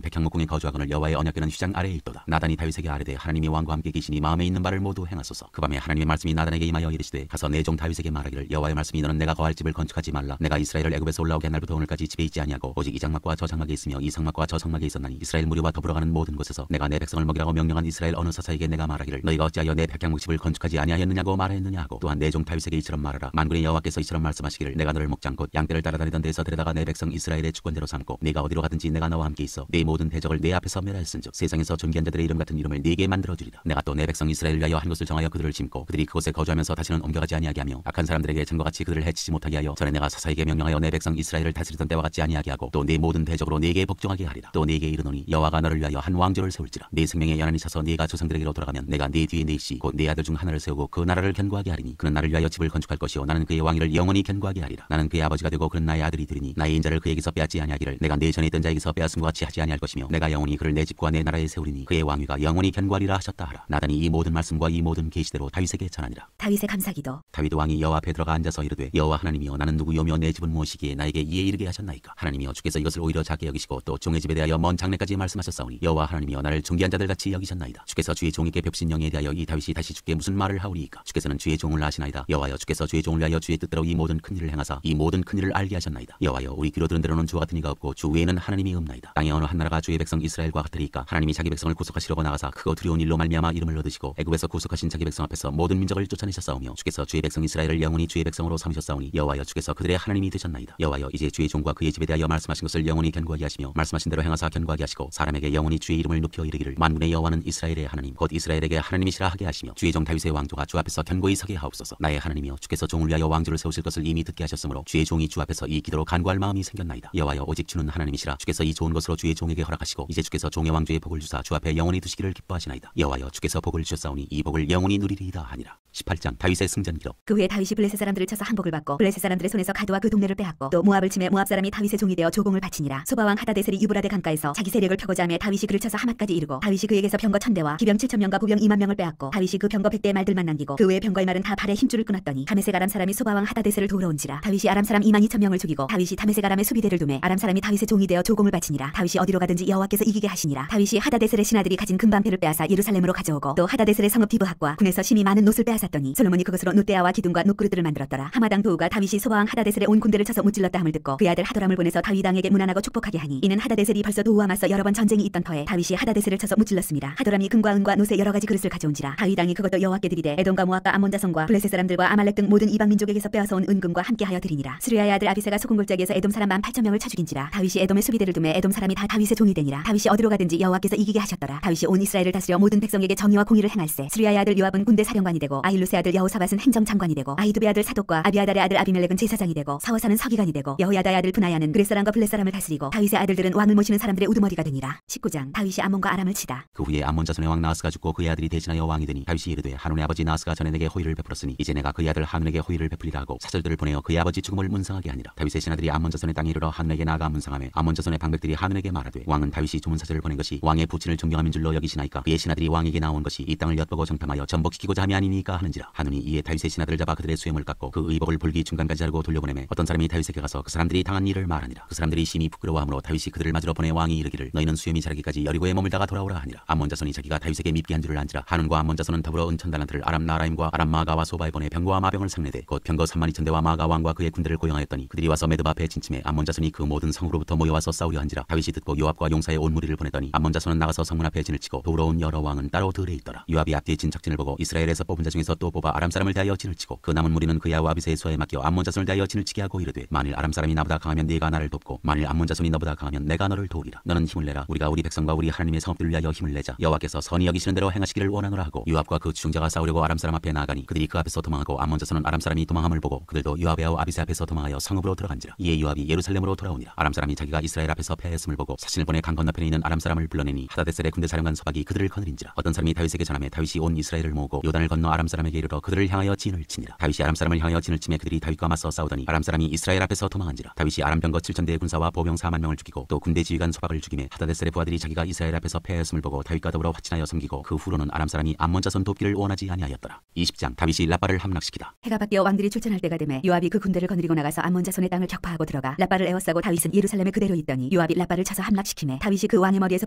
S1: 백향목궁에 거주하거늘 여호와의 언약궤는 휘장 아래에 있도다. 나단이 다윗에게 아뢰되 하나님이 왕과 함께 계시니 마음에 있는 바를 모두 행하소서. 그 밤에 하나님의 말씀이 나단에게 임하여 이르시되 가서 내 종 다윗에게 말하기를 여호와의 말씀이 너는 내가 거할 집을 건축하지 말라. 내가 이스라엘을 애굽에서 올라오게 한 날부터 오늘까지 집에 있지 아니하고 오직 이 장막과 저 장막에 있으며 이 성막과 저 성막에 있었나니 이스라엘 무리와 더불어가는 모든 곳에서 내가 내 백성을 먹이라고 명령한 이스라엘 어느 사사에게 내가 말하기를 너희가 어찌하여 내 백향목 집을 건축하지 아니하였느냐고 말하였느냐 하고 또한 내 종 다윗에게 이처럼 말하라. 만군의 여호와께서 이처럼 말씀하시기를 내가 너를 목장 곧 양떼를 따라다니던 데에서 데려다가 내 백성 이스라엘의 주권대로 삼고 네가 어디로 가든지 내가 너와 함께 있어 네 모든 대적을 내 앞에서 멸하였은즉 세상에서 존귀한 자들의 이름 같은 이름을 네게 만들어주리라. 내가 또 내 백성 이스라엘을 위하여 한 곳을 정하여 그들을 심고 그들이 그곳에 거주하면서 다시는 옮겨가지 아니하게 하며 악한 사람들에게 전과 같이 그들을 해치지 못하게 하여 전에 내가 사사에게 명령하여 내 백성 이스라엘을 다스리던 때와 같지 아니하게 하고 또 네 모든 대적으로 네게 복종하게 하리라. 또 네게 이르노니 여호와가 너를 위하여 한 왕조를 세울지라. 네 생명의 연한이 차서 네가 조상들에게로 돌아가면 내가 네 뒤에 네 씨 곧 네 아들 중 하나를 세우고 그 나라를 견고하게 하리니 그는 나를 위하여 집을 건축할 것이요 나는 그의 왕위를 영원히 견고하게 하리라. 나는 그의 아버지가 되고 그는 나의 아들이 되리니 나의 인자를 그에게서 빼앗지 아니하기를 내가 내 전에 있던 자에게서 빼앗음과 같이 하지 아니할 것이며 내가 영원히 그를 내 집과 내 나라에 세우리니 그의 왕위가 영원히 견고하리라 하셨다 하라. 나단이 이 모든 말씀과 이 모든 계시대로 다윗에게 전하니라.
S2: 다윗의 감사기도.
S1: 다윗 왕이 여호와 앞에 들어가 앉아서 이르되 여호와 하나님이여 나는 누구요며 내 집은 무엇이기에 나에게 이에 이르게 하셨나이까. 하나님이여 주께서 이것을 오히려 작게 여기시고 또 종의 집에 대하여 먼 장래까지 말씀하셨사오니 여호와 하나님이여 나를 존귀한 자들 같이 여기셨나이다. 주께서 주의 종에게 벽신 영에 대하여 이 다윗이 다시 주께 무슨 말을 하오리이까. 주께서는 주의 종을 아시나이다. 여호와여 주께서 주의 종을 위하여 주의 뜻대로 이 모든 큰 일을 행하사 이 모든 큰 일을 알게 하셨나이다. 여호와여 우리 귀로 들은 대로는 주와 같은 이가 없고 주 외에는 하나님이 없나이다. 땅의 어느 한 나라가 주의 백성 이스라엘과 같으리이까. 하나님이 자기 백성을 구속하시려고 나가사 크고 두려운 일로 말미암아 이름을 얻으시고 애굽에서 구속하신 자기 백성 앞에서 모든 민족을 쫓아내셨사오며 주께서 주의 백성 이스라엘을 영원히 주의 백성으로 삼으셨사오니 여호와여 주께서 그들의 하나님이 되셨나이다. 여호와여 이제 주의 종과 그의 집에 대하여 말씀하신 것을 영원히 견고하게 하시며 말씀하신 대로 행하사 견고하게 하시고 사람에게 영원히 주의 이름을 높여 이르기를 만군의 여호와는 이스라엘의 하나님 곧 이스라엘에게 하나님이시라 하게 하시며 주의 종 다윗의 왕조가 주 앞에서 견고히 서게 하옵소서. 나의 하나님이여 주께서 종을 위하여 왕조를 세우실 것을 이미 듣게 하셨으므로 주의 종이 주 앞에서 이 기도로 간구할 마음이 생겼나이다. 여호와여 오직 주는 하나님이시라. 주께서 이 좋은 것으로 주의 종에게 허락하시고 이제 주께서 종의 왕조에 복을 주사 주 앞에 영원히 두시기를 기뻐하시나이다. 여호와여 주께서 복을 주셨사오니 이 복을 영원히 누리리이다 하니라. 18장 다윗의 승전 기록.
S2: 그 후에 다윗이 블레셋 사람들을 쳐서 항복을 받고 블레셋 사람들의 손에서 가드와 그 동네를 빼앗고 또 모압을 치매 모압 사람이 다윗의 종이 되어 조공을 바치니라. 소바왕 하다데셀이 유브라데 강가에서 자기 세력을 펴고자 하며 다윗이 그를 쳐서 하맛까지 이르고 다윗이 그에게서 병거 1000대와 기병 7000명과 보병 20000명을 빼앗고 다윗이 그 병거 100대의 말들만 남기고 그 외의 병거의 말은 다 발에 힘줄을 끊었더니 다메섹 아람 사람이 소바왕 하다데셀을 도우러 온지라. 다윗이 아람 사람 22000명을 죽이고 다윗이 다메섹 아람의 수비대를 두매 아람 사람이 다윗의 종이 되어 조공을 바치니라. 다윗이 어디로 가든지 여호와께서 이기게 하시니라. 다윗이 하다데셀의 신하들이 가진 금방패를 빼앗아 예루살렘으로 가져오고 또 하다데셀의 성읍 디브학과 군에서 심히 많은 놋을 빼앗았더니 솔로몬이 그것으로 놋대야와 기둥과 놋그릇들을 만들었더라. 하마당 도우가 다윗이 소바왕 하다데셀의 온 군대를 쳐서 무찔렀다 함을 듣고 그의 아들 하도람을 보내서 다윗 왕에게 문안하고 축복하게 하니 이는 하다데셀이 벌써 도우와 맞서 여러 번 전쟁이 있던 터에 다윗이 하다데셀을 쳐서 무찔렀습니다. 하도람이 금과 은과 놋의 여러 가지 그릇을 가져온지라. 다윗 왕이 그것도 여호와께 드리되 에돔과 모압과 암몬 자손과 블레셋 사람들과 아말렉 등 모든 이방 민족에게서 빼앗아 온 은금과 함께하여 드리니라. 스루야의 아들 아비새가 소금골짜기에서 에돔 사람 18000명을 쳐 죽인지라. 다윗이 에돔의 수비대를 두매 에돔 사람이 다 다윗의 종이 되니라. 다윗이 어디로 가든지 여호와께서 이기게 하셨더라. 다윗이 온 이스라엘을 다스려 모든 백성에게 정의와 공의를 행할세. 스루야의 아들 요압은 군대 사령관이 되고 아힐루스의 아들 여호사밧은 행정장관이 되고 아히두베 아들 사독과 아비아달의 아들 아비멜렉은 제사장이 되고 사워사는 서기관이 되고 여호야다의 아들 분하야는 그렛 사람과 블렛 사람을 다스리고 다윗의 아들들은 왕을 모시는 사람들의 우두머리가 되니라. 19장 다윗이 암몬과 아람을 치다.
S1: 그 후에 암몬 자손의 왕 나하스가 죽고 그의 아들이 대신하여 왕이 되니 다윗이 이르되 한온의 아버지 나하스가 전에 내게 호의를 베풀었으니 이제 내가 그의 아들 한온에게 호의를 베풀리라 하고 사절들을 보내어 그의 아버지 죽음을 문상하게 하니라. 다윗의 신하들이 암몬 자손의 땅에 이르러 한온에게 나아가 문상하며 암몬 자손의 방백들이 한온에게 말하되 왕은 다윗이 조문 사절을 보낸 것이 왕의 부친을 존경함인 줄로 여기시나이까. 그의 신하들이 왕에게 나온 것이 이 땅을 엿보고 정탐하여 전복시키고자 함이 아니니까 하는지라. 하누니 이에 다윗의 신하들을 잡아 그들의 수염을 깎고 그 의복을 볼기 중간까지 자르고 돌려보내매 어떤 사람이 다윗에게 가서 그 사람들이 당한 일을 말하니라. 그 사람들이 심히 부끄러워하므로 다윗이 그들을 맞으러 보내 왕이 이르기를 너희는 수염이 자라기까지 여리고에 머물다가 돌아오라 하니라. 암몬 자손이 자기가 다윗에게 밉게 한 줄을 안지라. 하눈과 암몬 자손은 더불어 은천 달란트를 아람 나라임과 아람 마가와 소바에 보내 병거와 마병을 상례되 곧 병거 32,000대와 마가 왕과 그의 군대를 고용하였더니 그들이 와서 메드 앞에 진침해 암몬 자손이 그 모든 성으로부터 모여와서 싸우려 한지라. 다윗이 듣고 요압과 용사의 온 무리를 보내더니 암몬 자손은 나가서 성문 앞에 진을 치고 도우러 온 여러 왕은 따로 들에 있더라. 요압이 앞뒤에 진 작진을 보고 이스라엘에서 뽑은 자 중에서 또 뽑아 아람 사람을 대하여 진을 치고 그 남은 무리는 그의 아우 아비새의 수하에 맡겨 암몬 자손을 대하여 진을 치게 하고 이르되 만일 아람 사람이 나보다 강하면 네가 나를 돕고 만일 암몬 자손이 너보다 강하면 내가 너를 도우리라. 너는 힘을 내라. 우리가 우리 백성과 우리 하나님의 성읍들을 위하여 힘을 내자. 여호와께서 선히 여기시는 대로 행하시기를 원하노라 하고 요압과 그 주중자가 싸우려고 아람 사람 앞에 나아가니 그들이 그 앞에서 도망하고 암몬 자손은 아람 사람이 도망함을 보고 그들도 요압의 아우 아비새 앞에서 도망하여 성읍으로 들어간지라. 이에 요압이 예루살렘으로 돌아오니라. 아람 사람이 자기가 이스라엘 앞에서 패했음을 보고 사신을 보내 강 건너편에 있는 아람 사람을 불러내니 하다데셀의 군대 사령관 소박이 그들을 거느린지라. 어떤 사람이 다윗에게 전하매 다윗이 온 이스라엘을 모으고 요단을 건너 아람 사람에게 이르러 그들을 향하여 진을 치니라. 다윗이 아람 사람을 향하여 진을 치매 그들이 다윗과 맞서 싸우더니 아람 사람이 이스라엘 앞에서 도망한지라. 다윗이 아람 병거 7,000대의 군사와 보병 40,000명을 죽이고 또 군대 지휘관 소박을 죽이매 하다데셀의 부하들이 자기가 이스라엘 앞에서 패했음을 보고 다윗과 더불어 화친하여 섬기고 그 후로는 아람 사람이 암몬 자손 돕기를 원하지 아니하였더라. 20장 다윗이 라빠를 함락시키다.
S2: 해가 바뀌어 왕들이 출전할 때가 되매 요압이 그 군대를 거느리고 나가서 암몬 자손의 땅을 격파하고 들어가 라빠를 에워싸고 다윗은 예루살렘에 그대로 있더니 요압이 라빠를 쳐서 함락시키매 다윗이 그 왕의 머리에서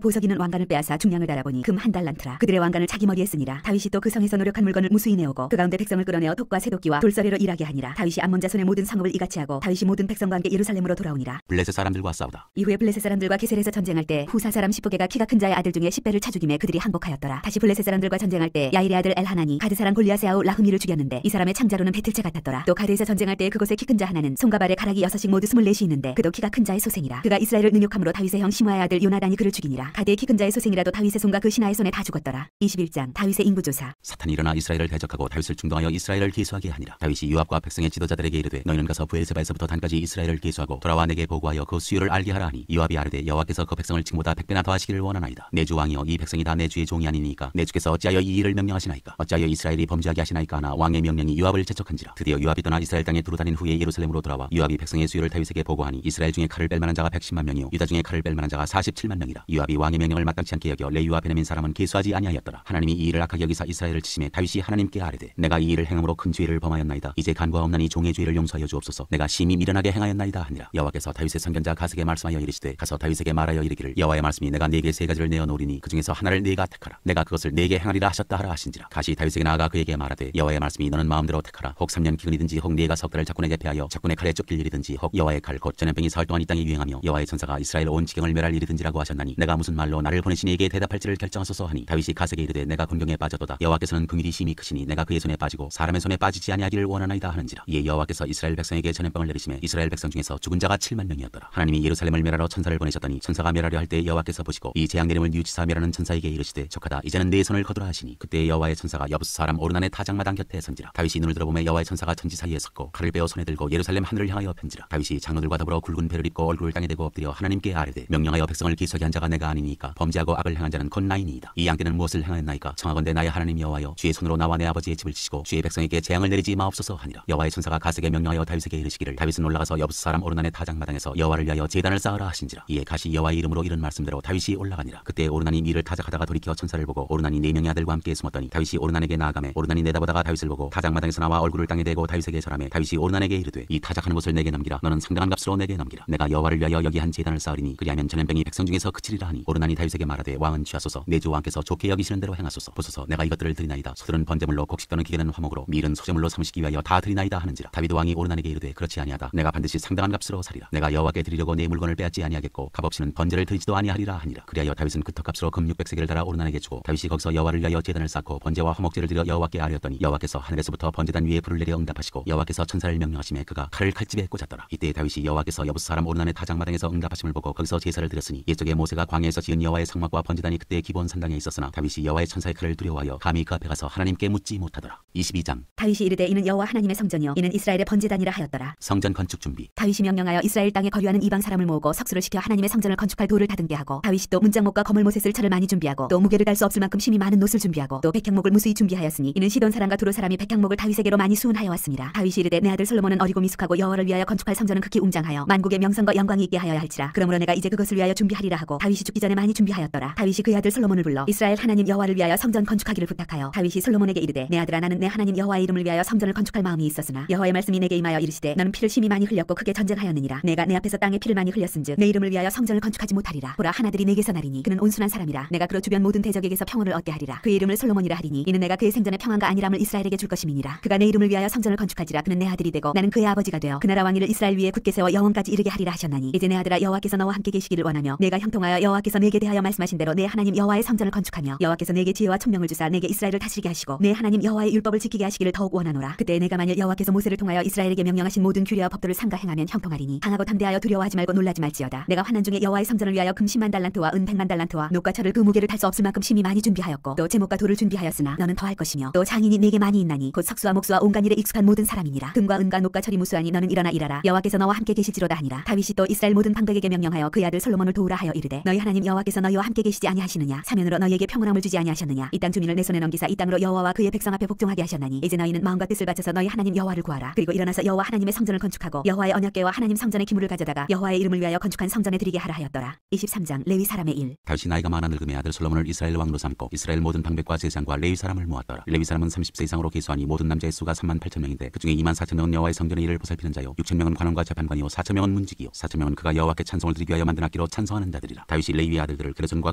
S2: 보석 있는 왕관을 빼앗아 중량을 달아보니 금 한 달란트라. 그들의 왕관을 자기 머리에 쓰니라. 다윗이 또 그 성에서 노력한 물건을 무수히 내오고 그 가운데 백성을 끌어내어 톱과 새도끼와 돌서리로 일하게 하니라. 다윗이 암몬 자손의 모든 성읍을 이같이 하고 다윗이 모든 백성과 함께 예루살렘으로 돌아오니라.
S1: 블레셋 사람들과 싸우다.
S2: 이후에 블레셋 사람들과 게셀에서 전쟁할 때 후사 사람 시브게가 키가 큰 자의 아들 중에 10배를 차 죽임에 그들이 항복하였더라. 다시 블레셋 사람들과 전쟁할 때 야일의 아들 엘하나니 가드 사람 골리앗의 아우 라흐미를 죽였는데 이 사람의 창자로는 배틀채 같았더라. 또 가드에서 전쟁할 때 그곳에 키 큰 자 하나는 손과 발에 가락이 6씩 모두 24이 있는데 그도 키가 큰 자의 소생이라. 그가 이스라엘을 능욕함으로 다윗의 형 시므아의 아들 요나단이 그를 죽이니라. 가드의 키 큰 자의 소생이라도 다윗의 손과 그 신하의 손에 다 죽었더라. 21장 다윗의 인구조사.
S1: 사탄이 일어나 이스라엘을 대적하고 다윗을 중동하여 이스라엘을 계수하게 하니라. 다윗이 요압과 백성의 지도자들에게 이르되 너희는 가서 브엘세바에서부터 단까지 이스라엘을 계수하고 돌아와 내게 보고하여 그 수요를 알게 하라 하니 요압이 아뢰되 여호와께서 그 백성을 지금보다 100배나 더하시기를 원하나이다. 내 주 왕이여 이 백성이 다 내 주의 종이 아니니까 내 주께서 어찌하여 이 일을 명령하시나이까. 어찌하여 이스라엘이 범죄하게 하시나이까 하나 왕의 명령이 요압을 재촉한지라. 드디어 요압이 떠나 이스라엘 땅에 두루 다닌 후에 예루살렘으로 돌아와 요압이 백성의 수요를 다윗에게 보고하니 이스라엘 중에 칼을 뺄 만한 자가 110만 명이요 유다 중에 칼을 뺄 만한 자가 47만 명이라. 요압이 왕의 명령을 마땅치 않게 여겨 레위와 베냐민 사람은 계수하지 아니하였더라. 하나님이 이 일을 악하게 여기사 이스라엘을 치심에 다윗이 하나님께 아뢰되 내가 이 일을 행함으로 큰 죄를 범하였나이다. 이제 간과 없나니 종의 죄를 용서하여 주옵소서. 내가 심히 미련하게 행하였나이다 하니라. 여호와께서 다윗의 선견자 가스에게 말씀하여 이르시되 가서 다윗에게 말하여 이르기를 여호와의 말씀이 내가 네게 세 가지를 내어 놓으리니 그 중에서 하나를 네가 택하라. 내가 그것을 네게 행하리라 하셨다 하라 하신지라. 가시 다윗에게 나아가 그에게 말하되 여호와의 말씀이 너는 마음대로 택하라. 혹 3년 기근이든지 혹 네가 석 달을 작군에게 패하여 작군의 칼에 쫓길 일이든지 혹 여호와의 칼 곧 전염병이 사흘 동안 이 땅에 유행하며 여호와의 천사가 이스라엘 온 지경을 멸할 일이든지라고 하셨나니 내가 무슨 말로 나를 보내시니 이게 대답할지를 결정하소서 하니 다윗이 가세게 이르되 내가 곤경에 빠져도다. 여호와께서는 긍휼이 심히 크시니 내가 그의 손에 빠지고 사람의 손에 빠지지 아니하기를 원하나이다 하는지라. 이에 여호와께서 이스라엘 백성에게 전염병을 내리심에 이스라엘 백성 중에서 죽은 자가 7만 명이었더라. 하나님이 예루살렘을 멸하러 천사를 보내셨더니 천사가 멸하려 할 때 여호와께서 보시고 이 재앙 내림을 뉘우치사 멸하는 천사에게 이르시되 족하다 이제는 네 손을 거두라 하시니 그때 여호와의 천사가 여부스 사람 오르난의 타작마당 곁에 선지라. 다윗이 눈을 들어보매 여호와의 천사가 천지 사이에 섰고 칼을 베어 손에 들고 예루살렘 하늘을 향하여 편지라. 다윗이 장로들과 더불어 굵은 배를 입고 얼굴을 땅에 대고 엎드려 하나님께 아뢰되 명령하여 백성을 기수하게 한 자가 내가 아니니까 범죄하고 악을 행한 자는 곧 나이니이다. 이 양떼는 무엇을 행하였나이까. 청하건대 나의 하나님 여호와여 주의 손으로 나와 내 아버지의 집을 치시고 주의 백성에게 재앙을 내리지 마옵소서 하니라. 여호와의 천사가 가스에게 명령하여 다윗에게 이르시기를 다윗은 올라가서 여부스 사람 오르난의 타작마당에서 여호와를 위하여 제단을 쌓으라 하신지라. 이에 가시 여호와의 이름으로 이른 말씀대로 다윗이 올라가니라. 그때 오르난이 미를 타작하다가 돌이켜 천사를 보고 오르난이 4명의 아들과 함께 숨었더니 다윗이 오르난에게 나아가매 오르난이 내다보다가 다윗을 보고 타작마당에서 나와 얼굴을 땅에 대고 다윗에게 절하매 다윗이 오르난에게 이르되 이 타작하는 곳을 내게 넘기라. 너는 상당한 값으로 내게 넘기라. 내가 여호와를 위하여 여기 한 제단을 쌓으리니 그리하면 전염병이 백성 중에서 그치리라 하니 오르난이 다윗에게 말하되 왕은 취하소서 내 주 왕께서 좋게 여기시는 대로 행하소서. 보소서 내가 이것들을 드리나이다. 소들은 번제물로 곡식 떠는 기계는 화목으로 밀은 소제물로 삼으시기 위하여 다 드리나이다 하는지라. 다윗 왕이 오르난에게 이르되 그렇지 아니하다. 내가 반드시 상당한 값으로 사리라. 내가 여호와께 드리려고 내 물건을 빼앗지 아니하겠고 값없이는 번제를 드리지도 아니하리라 하니라. 그리하여 다윗은 그 턱값으로 금 600세겔을 달아 오르난에게 주고 다윗이 거기서 여호와를 위하여 제단을 쌓고 번제와 화목제를 드려 여호와께 아뢰었더니 여호와께서 하늘에서부터 번제단 위에 불을 내려 응답하시고 여호와께서 천사를 명령하시매 그가 칼을 칼집에 꽂았더라. 이때 다윗이 여호와께서 여부스 사람 오르난의 타작마당에서 응답하심을 보고 거기서 제사를 드렸으니 옛적에 모세가 광야에서 지은 여호와의 성막과 번제단이 그때 기본 산당에 있었으나 다윗이 여호와의 천사의 칼을 두려워하여 감히 그 앞에 가서 하나님께 묻지 못하더라. 22장
S2: 다윗이 이르되 이는 여호와 하나님의 성전이요 이는 이스라엘의 번제단이라 하였더라.
S1: 성전 건축 준비.
S2: 다윗이 명령하여 이스라엘 땅에 거류하는 이방 사람을 모으고 석수를 시켜 하나님의 성전을 건축할 돌을 다듬게 하고 다윗이 또 문장목과 거물못에 쓸 철을 많이 준비하고 또 무게를 달 수 없을 만큼 심히 많은 놋을 준비하고 또 백향목을 무수히 준비하였으니 이는 시돈 사람과 두로 사람이 백향목을 다윗에게로 많이 수운하여 왔습니다. 다윗이 이르되 내 아들 솔로몬은 어리고 미숙하고 여호와를 위하여 건축할 성전은 극히 웅장하여 만국의 명성과 영광이 있게 하여야 할지라. 그러므로 내가 이제 그것을 위하여 준비하리라 하고 다윗이 죽기 전에 많이 준비하였더라. 다윗이 그의 아들 솔로몬을 불러 이스라엘 하나님 여호와를 위하여 성전 건축하기를 부탁하여 다윗이 솔로몬에게 이르되 이르시되 내 아들아 나는 내 하나님 여호와의 이름을 위하여 성전을 건축할 마음이 있었으나 여호와의 말씀이 내게 임하여 이르시되 너는 피를 심히 많이 흘렸고 크게 전쟁하였느니라. 내가 내 앞에서 땅에 피를 많이 흘렸은즉 내 이름을 위하여 성전을 건축하지 못하리라. 보라 하나들이 내게서 나리니 그는 온순한 사람이라. 내가 그로 주변 모든 대적에게서 평온을 얻게 하리라. 그의 이름을 솔로몬이라 하리니 이는 내가 그의 생전에 평안과 안일함을 이스라엘에게 줄 것임이니라. 그가 내 이름을 위하여 성전을 건축할지라. 그는 내 아들이 되고 나는 그의 아버지가 되어 그 나라 왕위를 이스라엘 위에 굳게 세워 영원까지 이르게 하리라 하셨나니 이제 내 아들아 여호와께서 너와 함께 계시기를 원하며 내가 형통하여 여호와께서 내게 대하여 말씀하신 대로 내 하나님 여호와의 성전을 건축하며 여호와께서 내게 지혜와 총명을 주사 내게 이스라엘을 다스리게 하시고 내 하나님 여호와의 율법을 지키게 하시기를 더욱 원하노라. 그때 내가 만일 여호와께서 모세를 통하여 이스라엘에게 명령하신 모든 규례와 법도를 삼가 행하면 형통하리니 강하고 담대하여 두려워하지 말고 놀라지 말지어다. 내가 환난 중에 여호와의 성전을 위하여 금 10만 달란트와 은 100만 달란트와 녹과 철을 그 무게를 탈 수 없을 만큼 심히 많이 준비하였고 또 제목과 돌을 준비하였으나 너는 더할 것이며 또 장인이 내게 많이 있나니 곧 석수와 목수와 온갖 일에 익숙한 모든 사람이니라. 금과 은과 녹과 철이 무수하니 너는 일어나 일하라. 여호와께서 너와 함께 계실지로다 하니라. 다윗이 또 이스라엘 모든 방백에게 명령하여 그의 아들 솔로몬을 도우라 하여 이르되 너희 하나님 여호와께서 너희와 함께 계시지 아니하시느냐. 사면으로 너희에게 평온함을 주지 아니하셨느냐. 이 땅 주민을 내 손에 넘기사 이 땅으로 여호와와 그의 백성 앞에 복종하게 하셨나니 이제 너희는 마음과 뜻을 바쳐서 너희 하나님 여호와를 구하라. 그리고 일어나서 여호와 하나님의 성전을 건축하고 여호와의 언약궤와 하나님 성전의 기물을 가져다가 여호와의 이름을 위하여 건축한 성전에 드리게 하라 하였더라. 23장 레위 사람의 일.
S1: 다윗이 나이가 많아 늙음의 아들 솔로몬을 이스라엘 왕으로 삼고 이스라엘 모든 방백과 제사장과 레위 사람을 모았더라. 레위 사람은 30세 이상으로 계수하니 모든 남자의 수가 38,000명인데 그중에 24,000명은 여호와의 성전의 일을 보살피는 자요 6,000명은 관원과 재판관이요 4,000명은 문지기요 4,000명은 그가 여호와께 찬송을 드리기 위하여 만든 악기로 찬송하는 자들이라. 다윗이 레위의 아들들을 게르손과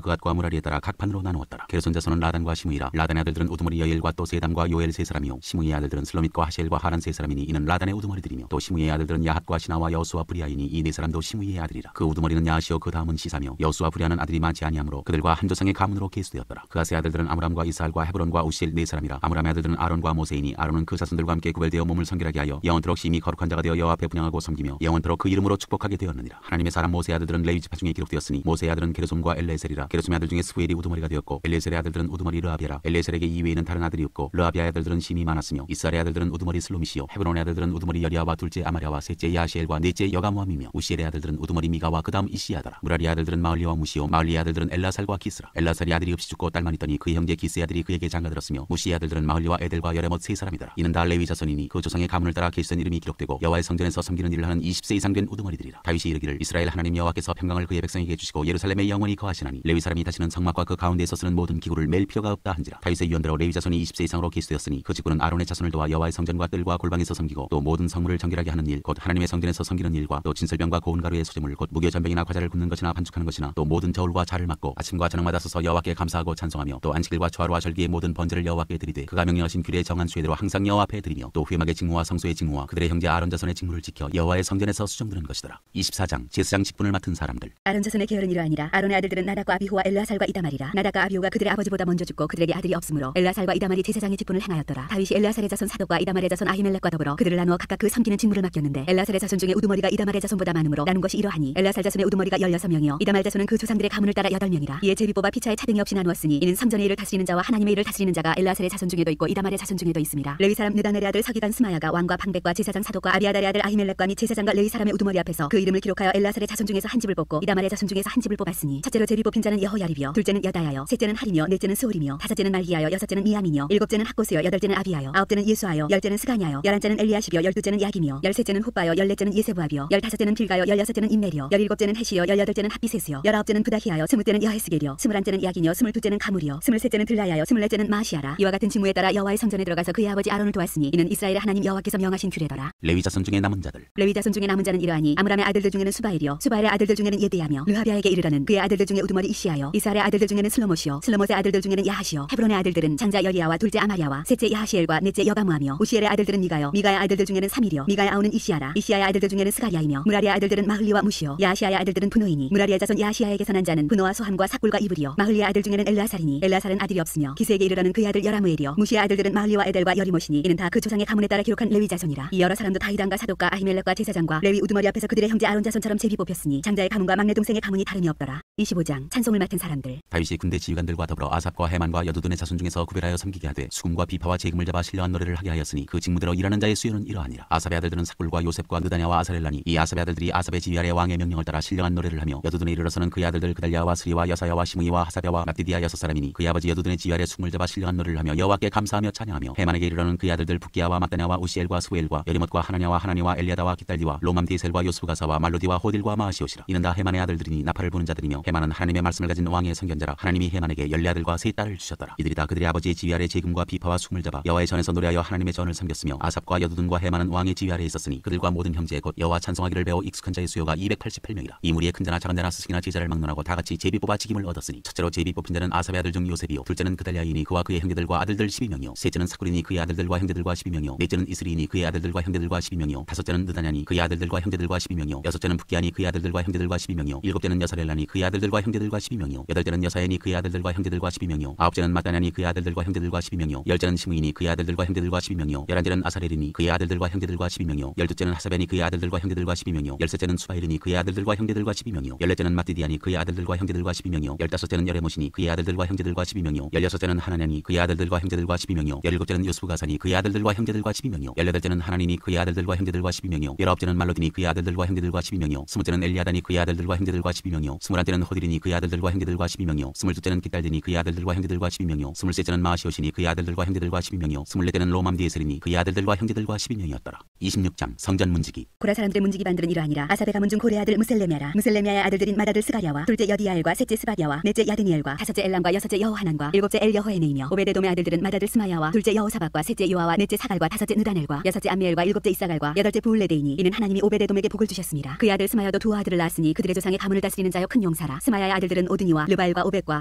S1: 그앗과 무라리에 따라 각 판으로 나누었더라. 게르손 자손은 라단과 시므이라. 라단의 아들들은 우두머리 여엘과 또 세담과 요엘 세 사람이요 시므이의 아들들은 슬로밋과 하시엘과 하란 세 사람이니 이는 라단의 우두머리들이며 또 시므이의 아들들은 야핫과 시나와 여수와 브리아이니 이 네 사람도 시므이의 아들이라. 그 우두머리는 야하시오 그 다음은 시사며 여수와 브리아는 아들이 많지 아니하므로 그들과 한 조상의 가문으로 계수되었더라. 그아스의 아들들은 아므람과 이스할과 헤브론과 우시엘 네 사람이라. 아므람의 아들들은 아론과 모세이니 아론은 그 자손들과 함께 구별되어 몸을 성결하게 하여 영원토록 심히 거룩한 자가 되어 여호와 앞에 분향하고 섬기며 영원토록 그 이름으로 축복하게 되었느니라. 하나님의 사람 모세의 아들들은 레위 지파 중에 기록되었으니 모세의 아들은 게르솜과 엘레셀이라. 게르솜의 아들 중에 스부엘이 우두머리가 되었고 엘레셀의 아들들은 우두머리 르아비아라. 엘레셀에게 이외에는 다른 아들이 없고 르아비아의 아들들은 심히 많았으며 이스라엘의 아들들은 우두머리 슬로미시요 헤브론의 아들들은 우두머리 여리아와 둘째 아마랴와 셋째 야시엘과 넷째 여가모함이며 우시엘의 아들들은 우두머리 미가와 그다음 이시야다라. 무라리의 아들들은 마을리와 무시요 마을리의 아들들은 엘라살과 기스라. 엘라살이 아들이 없이 죽고 딸만 있더니 그의 형제 기스의 아들이 그에게 장가들었으며 무시의 아들들은 마을리와 에델과 여레못 세 사람이더라. 이는 다 레위 자손이니 그 조상의 가문을 따라 계수된 이름이 기록되고 여호와의 성전에서 섬기는 일을 하는 20세 이상 된 우두머리들이라. 다윗이 이르기를 이스라엘 하나님 여호와께서 평강을 그의 백성에게 주시고 예루살렘에 영원히 거하시나니 레위 사람이 다시는 성막과 그 가운데에서 쓰는 모든 기구를 맬 필요가 없다 한지라. 다윗의 유언대로 레위 자손이 20세 이상으로 계수되었으니 그 직분은 아론의 자손을 도와 여호와의 성전과 뜰과 골방에서 섬기고 또 모든 성물을 정결하게 하는 일 곧 하나님의 성전에서 섬기는 일과 또 진설병과 고운 가루의 소재물 곧 무교 전병이나 과자를 굽는 것이나 반죽하는 것이나 또 모든 저울과 자를 막고 아침과 저녁마다 서서 여호와께 감사하고 찬송하며 또 안식일과 초하루와 절기의 모든 번제를 여호와께 드리되 그가 명령하신 규례에 정한 수혜대로 항상 여호와 앞에 드리며 또 회막의 직무와 성소의 직무와 그들의 형제 아론 자손의 직무를 지켜 여호와의 성전에서 수종드는 것이더라. 24장 제사장 직분을 맡은 사람들.
S2: 아론 자손의 계열은 이러하니라. 아론의 아들들은 나답과 아비후와 엘라살과 이다말이라. 나답과 아비후가 그들의 아버지보다 먼저 죽고 그들에게 아들이 없으므로 엘라살과 이다말이 제사장의 직분을 행하였더라. 다윗이 엘라살의 자손 사독과 이다말의 자손 아히멜렉과 더불어 그들을 나누어 각각 그 섬기는 직무를 맡겼는데 엘라살의 자손 중에 우두머리가 이다말의 자손보다 많으므로 나눈 것이 이러하니 엘라살 자손의 우두머리가 16명이요 이다말 자손은 그 조상들의 가문을 따라 8명이라. 이에 제비 뽑아 피차에 차등이 없이 나누었으니 이는 성전의 일을 다스리는 자와 하나님의 일을 다스리는 자가 엘라살의 자손 중에도 있고 이다말의 자손 중에도 있습니다. 레위 사람 느다넬의 아들 서기관 스마야가 왕과 방백과 제사장 사독과 아비아달의 아들 아히멜렉과 및 제사장과 레위 사람의 우두머리 앞에서 그 이름을 기록하여 엘라살의 자손 중에서 한 집을 뽑고 이다말의 자손 중에서 한 집을 뽑았으니 첫째로 제비 뽑힌 자는 여호야립이요 둘째는 여다야요 셋째는 하리며 넷째는 스홀이며 다섯째는 말기야요 여섯째는 미야미며 일곱째는 학고스요 여덟째는 아비야요 아홉째는 예수아요 열째는 스가냐요 열한째는 엘리야십이요 열두째는 야김이요 열셋째는 훗바요 열넷째는 예세부압이요 열다섯째는 빌가요 열여섯째는 임멜이요 열일곱째는 헷이요 열여덟째는 핫비세스요 열아홉째는 부다히야요 스무째는 여헤스겔이요 스물한째는 야긴이요 스물두째는 가물이요 스물셋째는 들라야요 스물넷째는 마시아라. 이와 같은 직무에 따라 여호와의 성전에 들어가서 그의 아버지 아론을 도왔으니 이는 이스라엘의 하나님 여호와께서 명하신 규례더라.
S1: 레위 자손 중에 남은 자들.
S2: 레위 자손 중에 남은 자는 이러하니 아므람의 아들들 중에는 수바엘이요 수바엘의 아들들 중에는 예데야며 르하비아에게 이르러는 그의 아들들 중에 우두머리 이시야요 이스할의 아들들 중에는 슬로못이요 슬로못의 아들들 중에는 야하시요 헤브론의 아들들은 장자 여리야와 둘째 아마랴와 셋째 야하시엘과 넷째 여가무하며 우시엘의 아들들은 미가요 미가의 아들들 중에는 삼일이요 미가의 아우는 이시야라 이시야의 아들들 중에는 스가리아이며 무라리의 아들들은 마흘리와 무시요 야시야의 아들들은 분노이니 무라리의 자손 야시야에게서 난 자는 분노와 소함과 사꿀과 이불이요 마흘리의 아들 중에는 엘라살이니 엘라살은 아들이 없으며 기스에게 이르러는 그의 아들 여라무엘이요 무시의 아들들은 마흘리와 에델과 여리못이니 이는 다 그 조상의 가문에 따라 기록한 레위 자손이라. 이 여러 사람도 다히단과 사독과 아히멜렉과 제사장과 레위 우두머리 앞에서 그들의 형제 아론 자손처럼 제비 뽑혔으니 장자의 가문과 막내 동생의 가문이 다름이 없더라. 25장 찬송을 맡은 사람들.
S1: 다윗이 군대 지휘관들과 더불어 아삽과 해만과 여두둔의 자손 중에서 구별하여 섬기게 하되 수금과 비파와 재금을 잡아 신령한 노래를 하게 하였으니 그 직무대로 일하는 자의 수요는 이러하니라. 아삽의 아들들은 삭불과 요셉과 느다냐와 아사렐라니 이 아삽의 아들들이 아삽의 지휘 아래 왕의 명령을 따라 신령한 노래를 하며 여두둔에 이르러서는 그의 아들들 그달랴와 스리와 여사야와 시므이와 하사랴와 납디디아 6사람이니 그의 아버지 여두둔의 지휘 아래 수금을 잡아 신령한 노래를 하며 여호와께 감사하며 찬양하며 해만에게 이르러는 그의 아들들 붓기야와 막다냐와 우시엘과 스웰과 여리못과 하나냐와 하나니와 엘리아다와 기딸디와 로맘디셀과 요스부가사와 말로디와 호딜과 마하시오시라. 이는 다 해만의 아들들이니 나팔을 부는 자들이며 해만은 하나님의 말씀을 가진 왕의 선견자라. 하나님이 해만에게 14아들과 3딸을 주셨더라. 이들이 다 그들의 아버지의 지휘 아래 재금과 노래와 비파와 춤을 잡아 여호와의 전에서 노래하여 하나님의 전을 섬겼으며 아삽과 여두둔과 해만은 왕의 지휘 아래에 있었으니 그들과 모든 형제 곧 여호와 찬송하기를 배워 익숙한 자의 수요가 288명이라. 이 무리에 큰 자나 작은 자나 스승이나 제자를 막론하고 다 같이 제비 뽑아 직임을 얻었으니 첫째로 제비 뽑힌 자는 아삽의 아들 중 요셉이요 둘째는 그달랴이니 그와 그의 형제들과 아들들 12명이요 셋째는 사쿠리니 그의 아들들과 형제들과 12명이요 넷째는 이스리니 그의 아들들과 형제들과 12명이요 다섯째는 느다냐니 그의 아들들과 형제들과 12명이요 여섯째는 북기아니 그의 아들들과 형제들과 12명이요 일곱째는 여사렐라니 그의 아들들과 형제들과 12명이요 여덟째는 여사야니 그의 아들들과 형제들과 12명이요 아홉째는 마따냐니 그의 아들들과 형제들과 12명이요 열째는 시므이니 그의 아들들과 형제들과 12명이요 열한째는 아사렐이니 그의 아들들과 형제들과 12명이요 열둘째는 하사벤이 그의 아들들과 형제들과 12명이요 열셋째는 수바일이니 그의 아들들과 형제들과 12명이요 열넷째는 마띠디아니 그의 아들들과 형제들과 12명이요 열다섯째는 여레모시니 그의 아들들과 형제들과 12명이요 열여섯째는 하나냐니 그의 아들들과 형제들과 12명이요 열일곱째는 요스부가사니 그의 아들들과 형제들과 12명이요 열여덟째는 하나니니 그의 아들들과 형제들과 12명이요 열아홉째는 말로디니 그의 아들들과 형제들과 12명이요 스물째는 엘리아다니 그의 아들들과 형제들과 12명이요 스물한째는 호디리니 그의 아들들과 형제들과 12명이요 스물둘째는 기딸디니 그의 아들들과 형제들과 12명이요 스물셋째는 마시오시니 그의 아들들과 형제들과 12명이요 스물넷째는 로맘디에셀이니 그의 아들들과 형제들과 12명이었더라. 26장 성전 문지기.
S2: 고라 사람들의 문지기 반들은 이러하니라. 아삽의 가문 중 고레 아들 무셀레미아라. 무셀레미아의 아들들인 마다들 스가랴와 둘째 여디야엘과 셋째 스바랴와 넷째 야드니엘과 다섯째 엘람과 여섯째 여호하난과 일곱째 엘여호에네이며 오베데돔의 아들들은 마다들 스마야와 둘째 여호사박과 셋째 요아와 넷째 사갈과 다섯째 느다넬과 여섯째 암미엘과 일곱째 이사갈과 여덟째 부울레데이니 이는 하나님이 오베데돔에게 복을 주셨습니다. 그의 아들 스마야도 두 아들을 낳았으니 그들의 조상의 가문을 다스리는 자여 큰 용사라. 스마야의 아들들은 오드니와 르바엘과 오벳과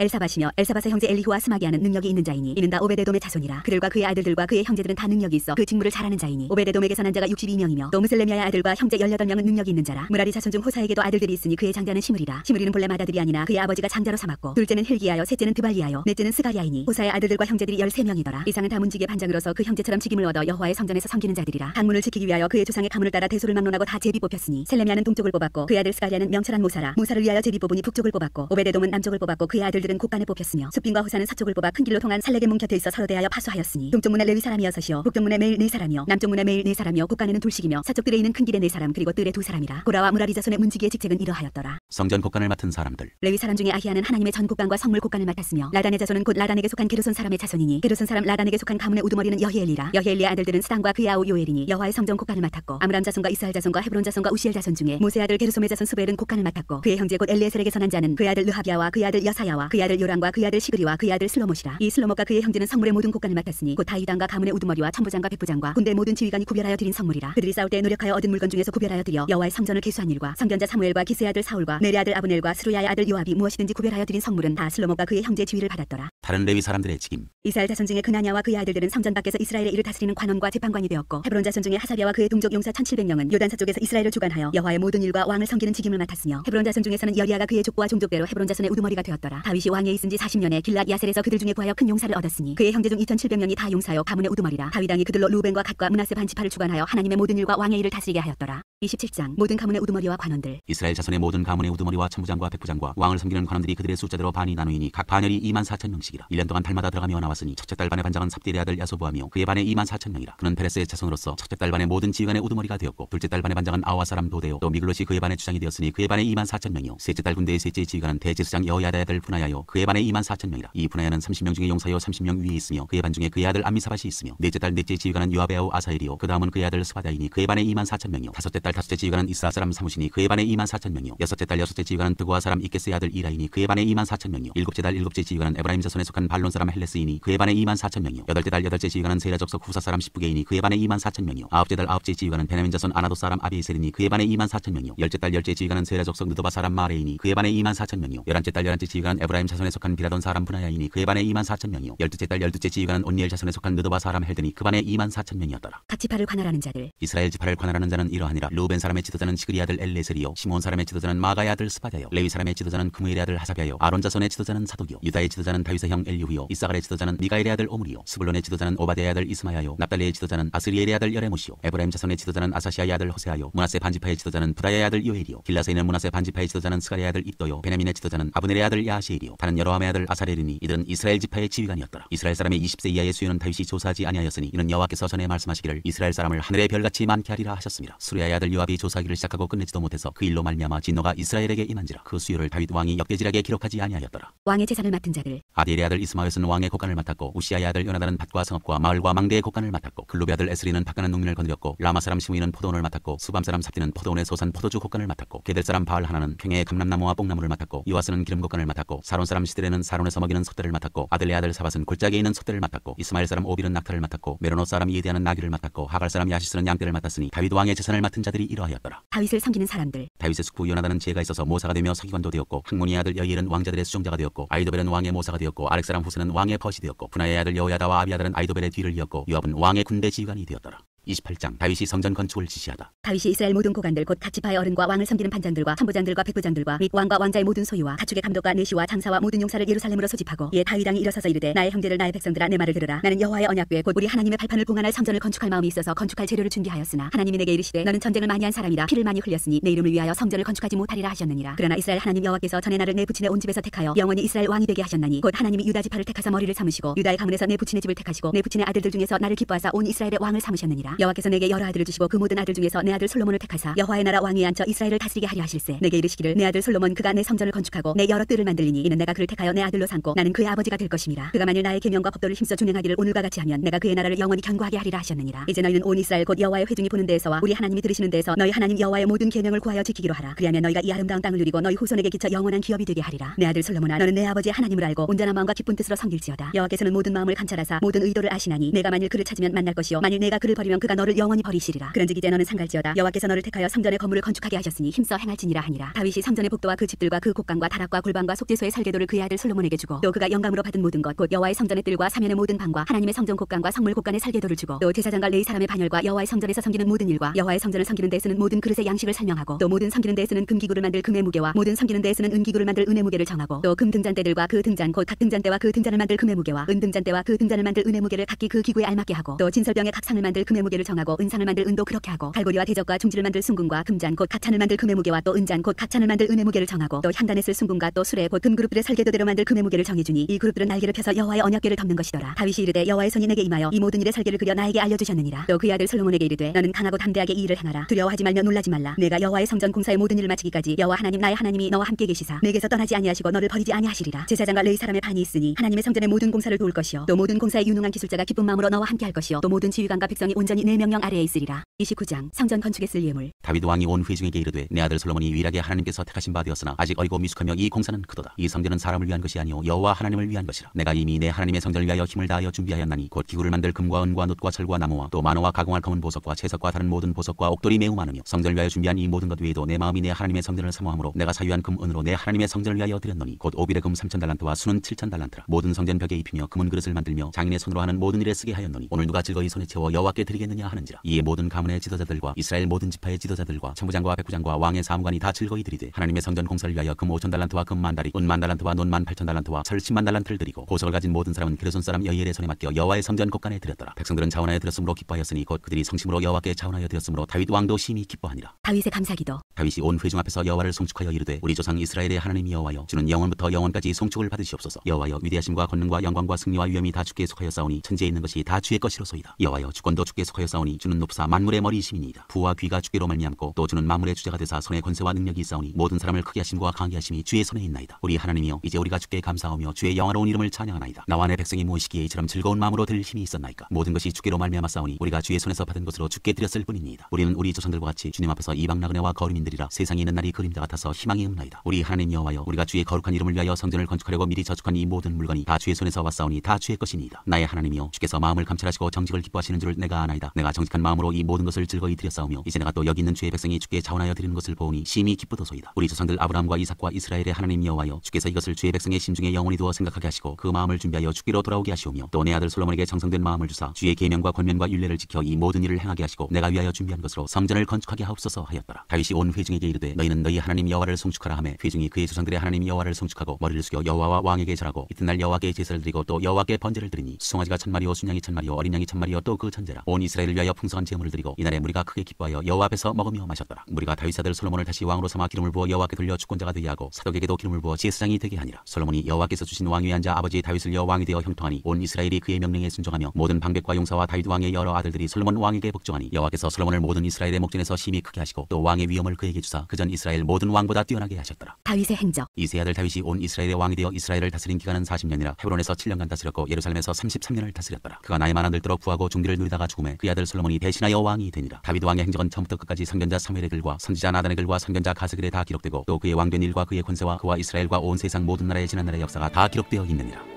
S2: 엘사바시며 엘사바의 형제 엘리후와 스마기아는 능력이 있는 자이니 이는 다 오베데돔의 자손이라. 그들과 그의 아들들과 그의 형제들은 다 능력이 있어 그 직무를 잘하는 자이니 오베데돔에게서 난 자가 62명이며 또 무셀레미아의 아들과 형제 18명은 능력이 있는 자라. 무라리 자손 중 호사에게도 아들들이 있으니 그의 장자는 시므리라. 시므리는 본래 마다들이 아니나 그의 아버지가 장자로 삼았고 둘째는 힐기야요 셋째는 드발리야요 넷째는 스가랴이니 호사의 아들들과 형제들이 13명이더라. 이상은 다 문지기의 반장으로서 그 형제처럼 직임을 얻어 여호와의 성전에서 섬기는 자들이라. 강문을 지키기 위하여 그의 조상의 가문을 따라 대소를 막론하고 다 제비 뽑혔으니 셀레미아는 동쪽을 뽑았고 그의 아들 스가랴는 명철한 모사라. 모사를 위하여 제비 뽑으니 북쪽을 뽑았고 오베데돔은 남쪽을 뽑았고 그의 아들들은 곳간에 뽑혔으며 숲빈과 호사는 서쪽을 뽑아 큰 길로 통한 살레게 문 곁에 있어 서로 대하여 파수하였으니 동쪽 문에 레위 사람이 6이요 북쪽 문에 매일 4사람이요 남쪽 문에 매일 4사람이요 곳간에는 둘씩이며 서쪽 뜰에 있는 큰 길에 4사람 그리고 뜰에 2사람이라. 고라와 무라리 자손의 문지기의 직책은 이러하였더라.
S1: 성전 곳간을 맡은 사람들.
S2: 레위 사람 중에 아히야는 하나님의 전 곳간과 성물 곳간을 맡았으며 라단의 자손은 곧 라단에게 속한 게르손 사람의 자손이니 게르손 사람 라단에게 속한 가문의 우두머리는 여히엘리라. 여히엘리의 아들들은 스당과 그의 아우 요엘이니 여호와의 성전 곳간을 맡았고 아므람 자손과 이스라엘 자손과 헤브론 자손과 우시엘 자손 중에 모세 아들 게르솜의 자손 스벨은 곳간을 맡았고 그의 형제 곧 엘리에셀에게서 난 자는 그의 아들 르하비야와 그의 아들 여사야와 그의 아들 요람과 그의 아들 시그리와 그의 아들 슬로못이라. 이 슬로못과 그의 형제는 성물의 모든 곳간을 맡았으니 곧 다윗왕과 가문의 우두머리와 천부장과 백부장과 군대의 모든 지휘관이 구별하여 드린 성물이라. 그들이 싸울 때 노력하여 얻은 물건 중에서 구별하여 드려 여호와의 성전을 계수한 일과 성전자 사무엘과 기스의 아들 사울과 넬의 아들 아브넬과 스루야의 아들 요압이 무엇이든지 구별하여 드린 성물은 다 슬로못과 그의 형제 지휘를 받았더라.
S1: 다른 레위 사람들의 직임.
S2: 이스라엘 자손 중에 그나냐와 그의 아들들은 성전 밖에서 이스라엘의 일을 다스리는 관원과 재판관이 되었고 헤브론 자손 중에 하사비아와 그의 동족 용사 1700명은 요단서 쪽에서 이스라엘을 주관하여 여호와의 모든 일과 왕을 섬기는 직임을 맡았으며 헤브론 자손 중에서는 여리아가 그의 족보와 종족대로 헤브론 자손의 우두머리가 되었더라. 다윗이 왕에 있은 지 40년에 길랏 야셀에서 그들 중에 구하여 큰 용사를 얻었으니 그의 형제 중 2700명이 다 용사요 가문의 우두머리라. 다윗왕이 그들로 루벤과 갓과 므낫세 반지파를 주관하여 하나님의 모든 일과 왕의 일을 다스리게 하였더라. 27장 모든 가문의 우두머리와 관원들.
S1: 이스라엘 자손의 모든 가문의 우두머리와 천부장과 백부장과 왕을 섬기는 관원들이 그들의 숫자대로 반이 나누이니 각 반열이 24,000명씩이라. 1년 동안 달마다 들어가며 나왔으니 첫째 달 반의 반장은 삽디엘의 아들 야소부하며 그의 반에 24,000명이라. 그는 페레스의 자손으로서 첫째 달 반의 모든 지휘관의 우두머리가 되었고 둘째 달 반의 반장은 아와 사람 도데요 또 미글롯이 그의 반의 주장이 되었으니 그의 반에 24,000명이요 셋째 달 군대의 셋째 지휘관은 대제사장 여호야다의 아들 푸나야요 그의 반에 24,000명이라. 이 푸나야는 30명 중에 용사요 30명 위에 있으며 그의 반 중에 그의 아들 암미사밭이 있으며 넷째 달 넷째 지휘관은 요압의 아우 아사엘이요 그 다음은 그의 아들 스바다이니 그의 반에 24,000명이요 다섯째 달 다섯째 지휘관은 이스라 사람 사무시니 그의 반에 24,000명이요 여섯째 달 여섯째 지휘관은 드고아 사람 이게스의 아들 이라이니 그의 반에 24,000명이요 일곱째 달 일곱째 지휘관은 에브라임 자손에 속한 발론 사람 헬레스이니 그의 반에 24,000명이요 여덟째 달 여덟째 지휘관은 세라 족속 후사 사람 십부게이니 그의 반에 24,000명이요 아홉째 달 아홉째 지휘관은 베냐민 자손 아나도 사람 아비에셀이니 그의 반에 24,000명이요 열째 달 열째 지휘관은 세라 족속 느도바 사람 마레이니 그의 반에 24,000명이요 열한째 달 열한째 지휘관은 에브라임 자손에 속한 비라돈 사람 분하야이니 그의 반에 24,000명이요 열두째 달 열두째 지휘관은 온니엘 자손에 속한 느도바 사람 헬드니 그 반에 24,000명이었더라.
S2: 각 지파를 관할하는 자들.
S1: 이스라엘 지파를 관할하는 자는 이러하니라. 루벤 사람의 지도자는 시그리 아들 엘레셀이요 시몬 사람의 지도자는 마가의 아들 스바자요 레위 사람의 지도자는 그무엘의 아들 하사비아요 아론 자손의 지도자는 사독이요 유다의 지도자는 다윗의 형 엘리후요 이사갈의 지도자는 미가엘의 아들 오므리요 스불론의 지도자는 오바데의 아들 이스마야요 납달리의 지도자는 아스리엘의 아들 여레모시요 에브라임 자손의 지도자는 아사시아의 아들 호세아요 므낫세 반지파의 지도자는 부다야의 아들 요엘이요 길라스에 있는 므낫세 반지파의 지도자는 스가리의 아들 입도요 베냐민의 지도자는 아브넬의 아들 야하시엘이요 다른 여로함의 아들 아사렐이니 이들은 이스라엘 지파의 지휘관이었더라. 이스라엘 사람의 20세 이하의 수요는 다윗이 조사하지 아니하였으니 이는 여호와께서 전에 말씀하시기를 이스라엘 사람을 하늘의 별같이 많게 하리라 하셨습니다. 수리아의 아들 요압이 조사하기를 시작하고 끝내지도 못해서 그 일로 말미암아 진노가 이스라엘에게 임한지라. 그 수요를 다윗 왕이 역대질하게 기록하지 아니하였더라.
S2: 왕의 재산을 맡은 자들.
S1: 아디엘의 아들 이스마웻은 왕의 곳간을 맡았고 우시아의 아들 요나단은 밭과 성읍과 마을과 망대의 곳간을 맡았고 글로비 아들 에스리는 밭가는 농민을 거느렸고 라마 사람 시므이는 포도원을 맡았고 수밤 사람 삽디는 포도원의 소산 포도주 곳간을 맡았고 게델 사람 바알 하나는 팽의 감람나무와 뽕나무를 맡았고 요아스는 기름 곳간을 맡았고 사론 사람 시드레는 사론에서 먹이는 솥대를 맡았고 아들의 아들 사밧은 골짜기에 있는 석대를 맡았고 이스마엘 사람 오빌은 낙타를 맡았고 메로노 사람 이에디아는 나귀를 맡았고 하갈 사람 야시스는 양떼를 맡았으니 다윗 왕의 재산을 맡은 자들이 이러하였더라.
S2: 다윗을 섬기는 사람들.
S1: 다윗의 숙부 요나단은 지혜가 있어서 모사가 되며 서기관도 되었고 학몬의 아들 여이엘은 왕자들의 수종자가 되었고 아이도벨은 왕의 모사가 되었고 아렉 사람 후세는 왕의 벗이 되었고 분하의 아들 여호야다와 아비아달은 아이도벨의 뒤를 이었고 요압은 왕의 군대 지휘관이 되었더라. 28장 다윗이 성전 건축을 지시하다.
S2: 다윗이 이스라엘 모든 고관들 곧 각 지파의 어른과 왕을 섬기는 판장들과 천부장들과 백부장들과 및 왕과 왕자의 모든 소유와 가축의 감독과 내시와 장사와 모든 용사를 예루살렘으로 소집하고 이에 다윗 왕이 일어서서 이르되 나의 형제들 나의 백성들아 내 말을 들으라. 나는 여호와의 언약궤 곧 우리 하나님의 발판을 봉안할 성전을 건축할 마음이 있어서 건축할 재료를 준비하였으나 하나님이 내게 이르시되 너는 전쟁을 많이 한 사람이라 피를 많이 흘렸으니 내 이름을 위하여 성전을 건축하지 못하리라 하셨느니라. 그러나 이스라엘 하나님 여호와께서 전에 나를 내 부친의 온 집에서 택하여 영원히 이스라엘 왕이 되게 하셨나니 곧 하나님이 유다 지파를 택하사 머리를 삼으시고 유다의 가문에서 내 부친의 집을 택하시고 내 부친의 아들들 중에서 나를 기뻐하사 온 이스라엘의 왕을 삼으셨느니라. 여호와께서 내게 여러 아들을 주시고 그 모든 아들 중에서 내 아들 솔로몬을 택하사 여호와의 나라 왕위에 앉혀 이스라엘을 다스리게 하려 하실세. 내게 이르시기를 내 아들 솔로몬 그가 내 성전을 건축하고 내 여러 뜰을 만들리니 이는 내가 그를 택하여 내 아들로 삼고 나는 그의 아버지가 될 것임이라. 그가 만일 나의 계명과 법도를 힘써 준행하기를 오늘과 같이 하면 내가 그의 나라를 영원히 견고하게 하리라 하셨느니라. 이제 너희는 온 이스라엘 곧 여호와의 회중이 보는 데에서와 우리 하나님이 들으시는 데에서 너희 하나님 여호와의 모든 계명을 구하여 지키기로 하라. 그리하면 너희가 이 아름다운 땅을 누리고 너희 후손에게 기쳐 영원한 기업이 되게 하리라. 내 아들 솔로몬아 너는 내 아버지의 하나님을 알고 온전한 마음과 기쁜 뜻으로 섬길지어다. 여호와께서는 모든 마음을 감찰하사 모든 의도를 아시나니 내가 만일 그를 찾으면 만날 것이요 만일 내가 그를 버리면 그가 너를 영원히 버리시리라. 그런즉 이제 너는 상갈지어다. 여호와께서 너를 택하여 성전의 건물을 건축하게 하셨으니 힘써 행할지니라 하니라. 다윗이 성전의 복도와 그 집들과 그 곡간과 다락과 골방과 속죄소의 설계도를 그의 아들 솔로몬에게 주고 또 그가 영감으로 받은 모든 것 곧 여호와의 성전의 뜰과 사면의 모든 방과 하나님의 성전 곡간과 성물 곡간의 설계도를 주고 또 제사장과 레위 사람의 반열과 여호와의 성전에서 섬기는 모든 일과 여호와의 성전을 섬기는 데에 쓰는 모든 그릇의 양식을 설명하고 또 모든 섬기는 데에 쓰는 금기구를 만들 금의 무게와 모든 섬기는 데에 쓰는 은기구를 만들 은의 무게를 정하고 또 금 등잔대들과 그 등잔 곧 각 등잔대와 그 등잔을 만들 금의 무게와 은 등잔대와 그 등잔을 만들 은의 무게를 각기 그 기구에 알맞게 하고 또 진설병의 각 상을 만들 금의 무게를 정하고 은상을 만들 은도 그렇게 하고 갈고리와 대적과 중지를 만들 순금과 금잔 곧 각 찬을 만들 금의 무게와 또 은잔 곧 각 찬을 만들 은의 무게를 정하고 또 향단에 쓸 순금과 또 수레 곧 금그룹들의 설계도대로 만들 금의 무게를 정해주니 이 그룹들은 날개를 펴서 여호와의 언약궤를 덮는 것이더라. 다윗이 이르되 여호와의 손이 내게 임하여 이 모든 일의 설계를 그려 나에게 알려주셨느니라. 또 그의 아들 솔로몬에게 이르되 너는 강하고 담대하게 이 일을 행하라. 두려워하지 말며 놀라지 말라. 내가 여호와의 성전 공사의 모든 일을 마치기까지 여호와 하나님 나의 하나님이 너와 함께 계시사 내게서 떠나지 아니하시고 너를 버리지 아니하시리라. 제사장과 레위 사람의 반이 있으니 하나님의 성전의 모든 공사를 도울 것이요 또 모든 공사에 유능한 기술자가 기쁜 마음으로 너와 함께 할 것이요 또 모든 지휘관과 백성이 온전히 내 명령 아래에 있으리라. 29장 성전 건축에 쓸 예물.
S1: 다윗 왕이 온 회중에게 이르되 내 아들 솔로몬이 유일하게 하나님께서 택하신 바 되었으나 아직 어리고 미숙하며 이 공사는 크도다. 이 성전은 사람을 위한 것이 아니오 여호와 하나님을 위한 것이라. 내가 이미 내 하나님의 성전을 위하여 힘을 다하여 준비하였나니 곧 기구를 만들 금과 은과 놋과 철과 나무와 또 만호와 가공할 검은 보석과 채석과 다른 모든 보석과 옥돌이 매우 많으며 성전을 위하여 준비한 이 모든 것 외에도 내 마음이 내 하나님의 성전을 사모함으로 내가 사유한 금 은으로 내 하나님의 성전을 위하여 드렸노니 곧 오빌의 금 3,000달란트와 수는 7,000달란트라. 모든 성전 벽에 입히며 금은 그릇을 만들며 장인의 손으로 하는 모든 일에 쓰게 하였노니 오늘 누가 즐거이 손에 채워 여호와께 드리겠느냐 하는지라. 이에 모든 가문의 지도자들과 이스라엘 모든 지파의 지도자들과 천부장과 백부장과 왕의 사무관이 다 즐거이 드리되 하나님의 성전 공사를 위하여 금 5,000달란트와 금 10,000다리 은 10,000달란트와 논 18,000달란트와 철 10,000달란트를 드리고 보석을 가진 모든 사람은 게르손 사람 여이엘의 손에 맡겨 여호와의 성전 곡간에 드렸더라. 백성들은 자원하여 드렸으므로 기뻐하였으니 곧 그들이 성심으로 여호와께 자원하여 드렸으므로 다윗 왕도 심히 기뻐하니라.
S2: 다윗의 감사기도.
S1: 다윗이 온 회중 앞에서 여호와를 송축하여 이르되 우리 조상 이스라엘의 하나님 여호와여 주는 영원부터 영원까지 송축을 받으시옵소서. 여호와여 위대하심과 권능과 영광과 승리와 위엄이 다 주께 속하여 싸우니 천지에 있는 것이 다 주의 것이로소이다. 여호와여 주권도 주께 속하여 싸우니 주는 높사 만물의 머리이심이니이다. 부와 귀가 주께로 말미암고 또 주는 만물의 주제가 되사 손에 권세와 능력이 있사오니 모든 사람을 크게 하심과 강하게 하심이 주의 손에 있나이다. 우리 하나님이여 이제 우리가 주께 감사하며 주의 영화로운 이름을 찬양하나이다. 나와 내 백성이 무엇이기에 이처럼 즐거운 마음으로 들 힘이 있었나이까. 모든 것이 주께로 말미암아 싸우니 우리가 주의 손에서 받은 것으로 주께 드렸을 뿐이니이다. 우리는 우리 조상들과 같이 주님 앞에서 이방 나그네와 거류민들이라 세상에 있는 날이 그림자 같아서 희망이 없나이다. 우리 하나님 여호와여 우리가 주의 거룩한 이름을 위하여 성전을 건축하려고 미리 저축한 이 모든 물건이 다 주의 손에서 왔사오니 다 주의 것이니이다. 나의 하나님이여 주께서 마음을 감찰하시고 정직을 기뻐하시는 줄 내가 아나이다. 내가 정직한 마음으로 이 모든 것을 즐거이 드렸사오며 이제 내가 또 여기 있는 주의 백성이 주께 자원하여 드리는 것을 보오니 심히 기쁘도소이다. 우리 조상들 아브라함과 이삭과 이스라엘의 하나님 여호와여 주께서 이것을 주의 백성의 심중에 영원히 두어 생각하게 하시고 그 마음을 준비하여 주께로 돌아오게 하시오며 또 내 아들 솔로몬에게 정성된 마음을 주사 주의 계명과 권면과 율례를 지켜 이 모든 일을 행하게 하시고 내가 위하여 준비한 것으로 성전을 건축하게 하옵소서 하였더라. 다윗이 온 회중에게 이르되 너희는 너희 하나님 여호와를 송축하라 하매 회중이 그의 조상들의 하나님 여호와를 송축하고 머리를 숙여 여호와와 왕에게 절하고 이튿날 여호와께 제사를 드리고 또 여호와께 번제를 드리니 수송아지가 1,000마리요 순양이 1,000마리요 어린 양이 1,000마리요 또 그 천제라. 온 이스라엘을 위하여 풍성한 제물을 드리고 이날에 무리가 크게 기뻐하여 여호와 앞에서 먹으며 마셨더라. 무리가 다윗 아들 솔로몬을 다시 왕으로 삼아 기름을 부어 여호와께 돌려 주권자가 되게 하고 사독에게도 기름을 부어 제사장이 되게 하니라. 솔로몬이 여호와께서 주신 왕 위에 앉아 아버지 다윗을 이어 왕이 되어 형통하니 온 이스라엘이 그의 명령에 순종하며 모든 방백과 용사와 다윗 왕의 여러 아들들이 솔로몬 왕에게 복종하니 여호와께서 솔로몬을 모든 이스라엘의 목전에서 심히 크게 하시고 또 왕의 위엄을 그에게 주사 그전 이스라엘 모든 왕보다 뛰어나게 하셨더라.
S2: 다윗의 행적.
S1: 이세 아들 다윗이 온 이스라엘의 왕이 되어 이스라엘을 다스린 기간은 40년이라 헤브론에서 7년간 다스렸고 예루살렘에서 33년을 다스렸더라. 그가 나이 많아 늙도록 부하고 중기를 누리다가 죽음에 그의 아들 솔로몬이 대신하여 왕이 되니라. 다윗 왕의 행적은 처음부터 끝까지 선견자 사무엘의 글과 선지자 나단의 글과 선견자 가스글에 다 기록되고 또 그의 왕된 일과 그의 권세와 그와 이스라엘과 온 세상 모든 나라의 지난 날의 역사가 다 기록되어 있느니라.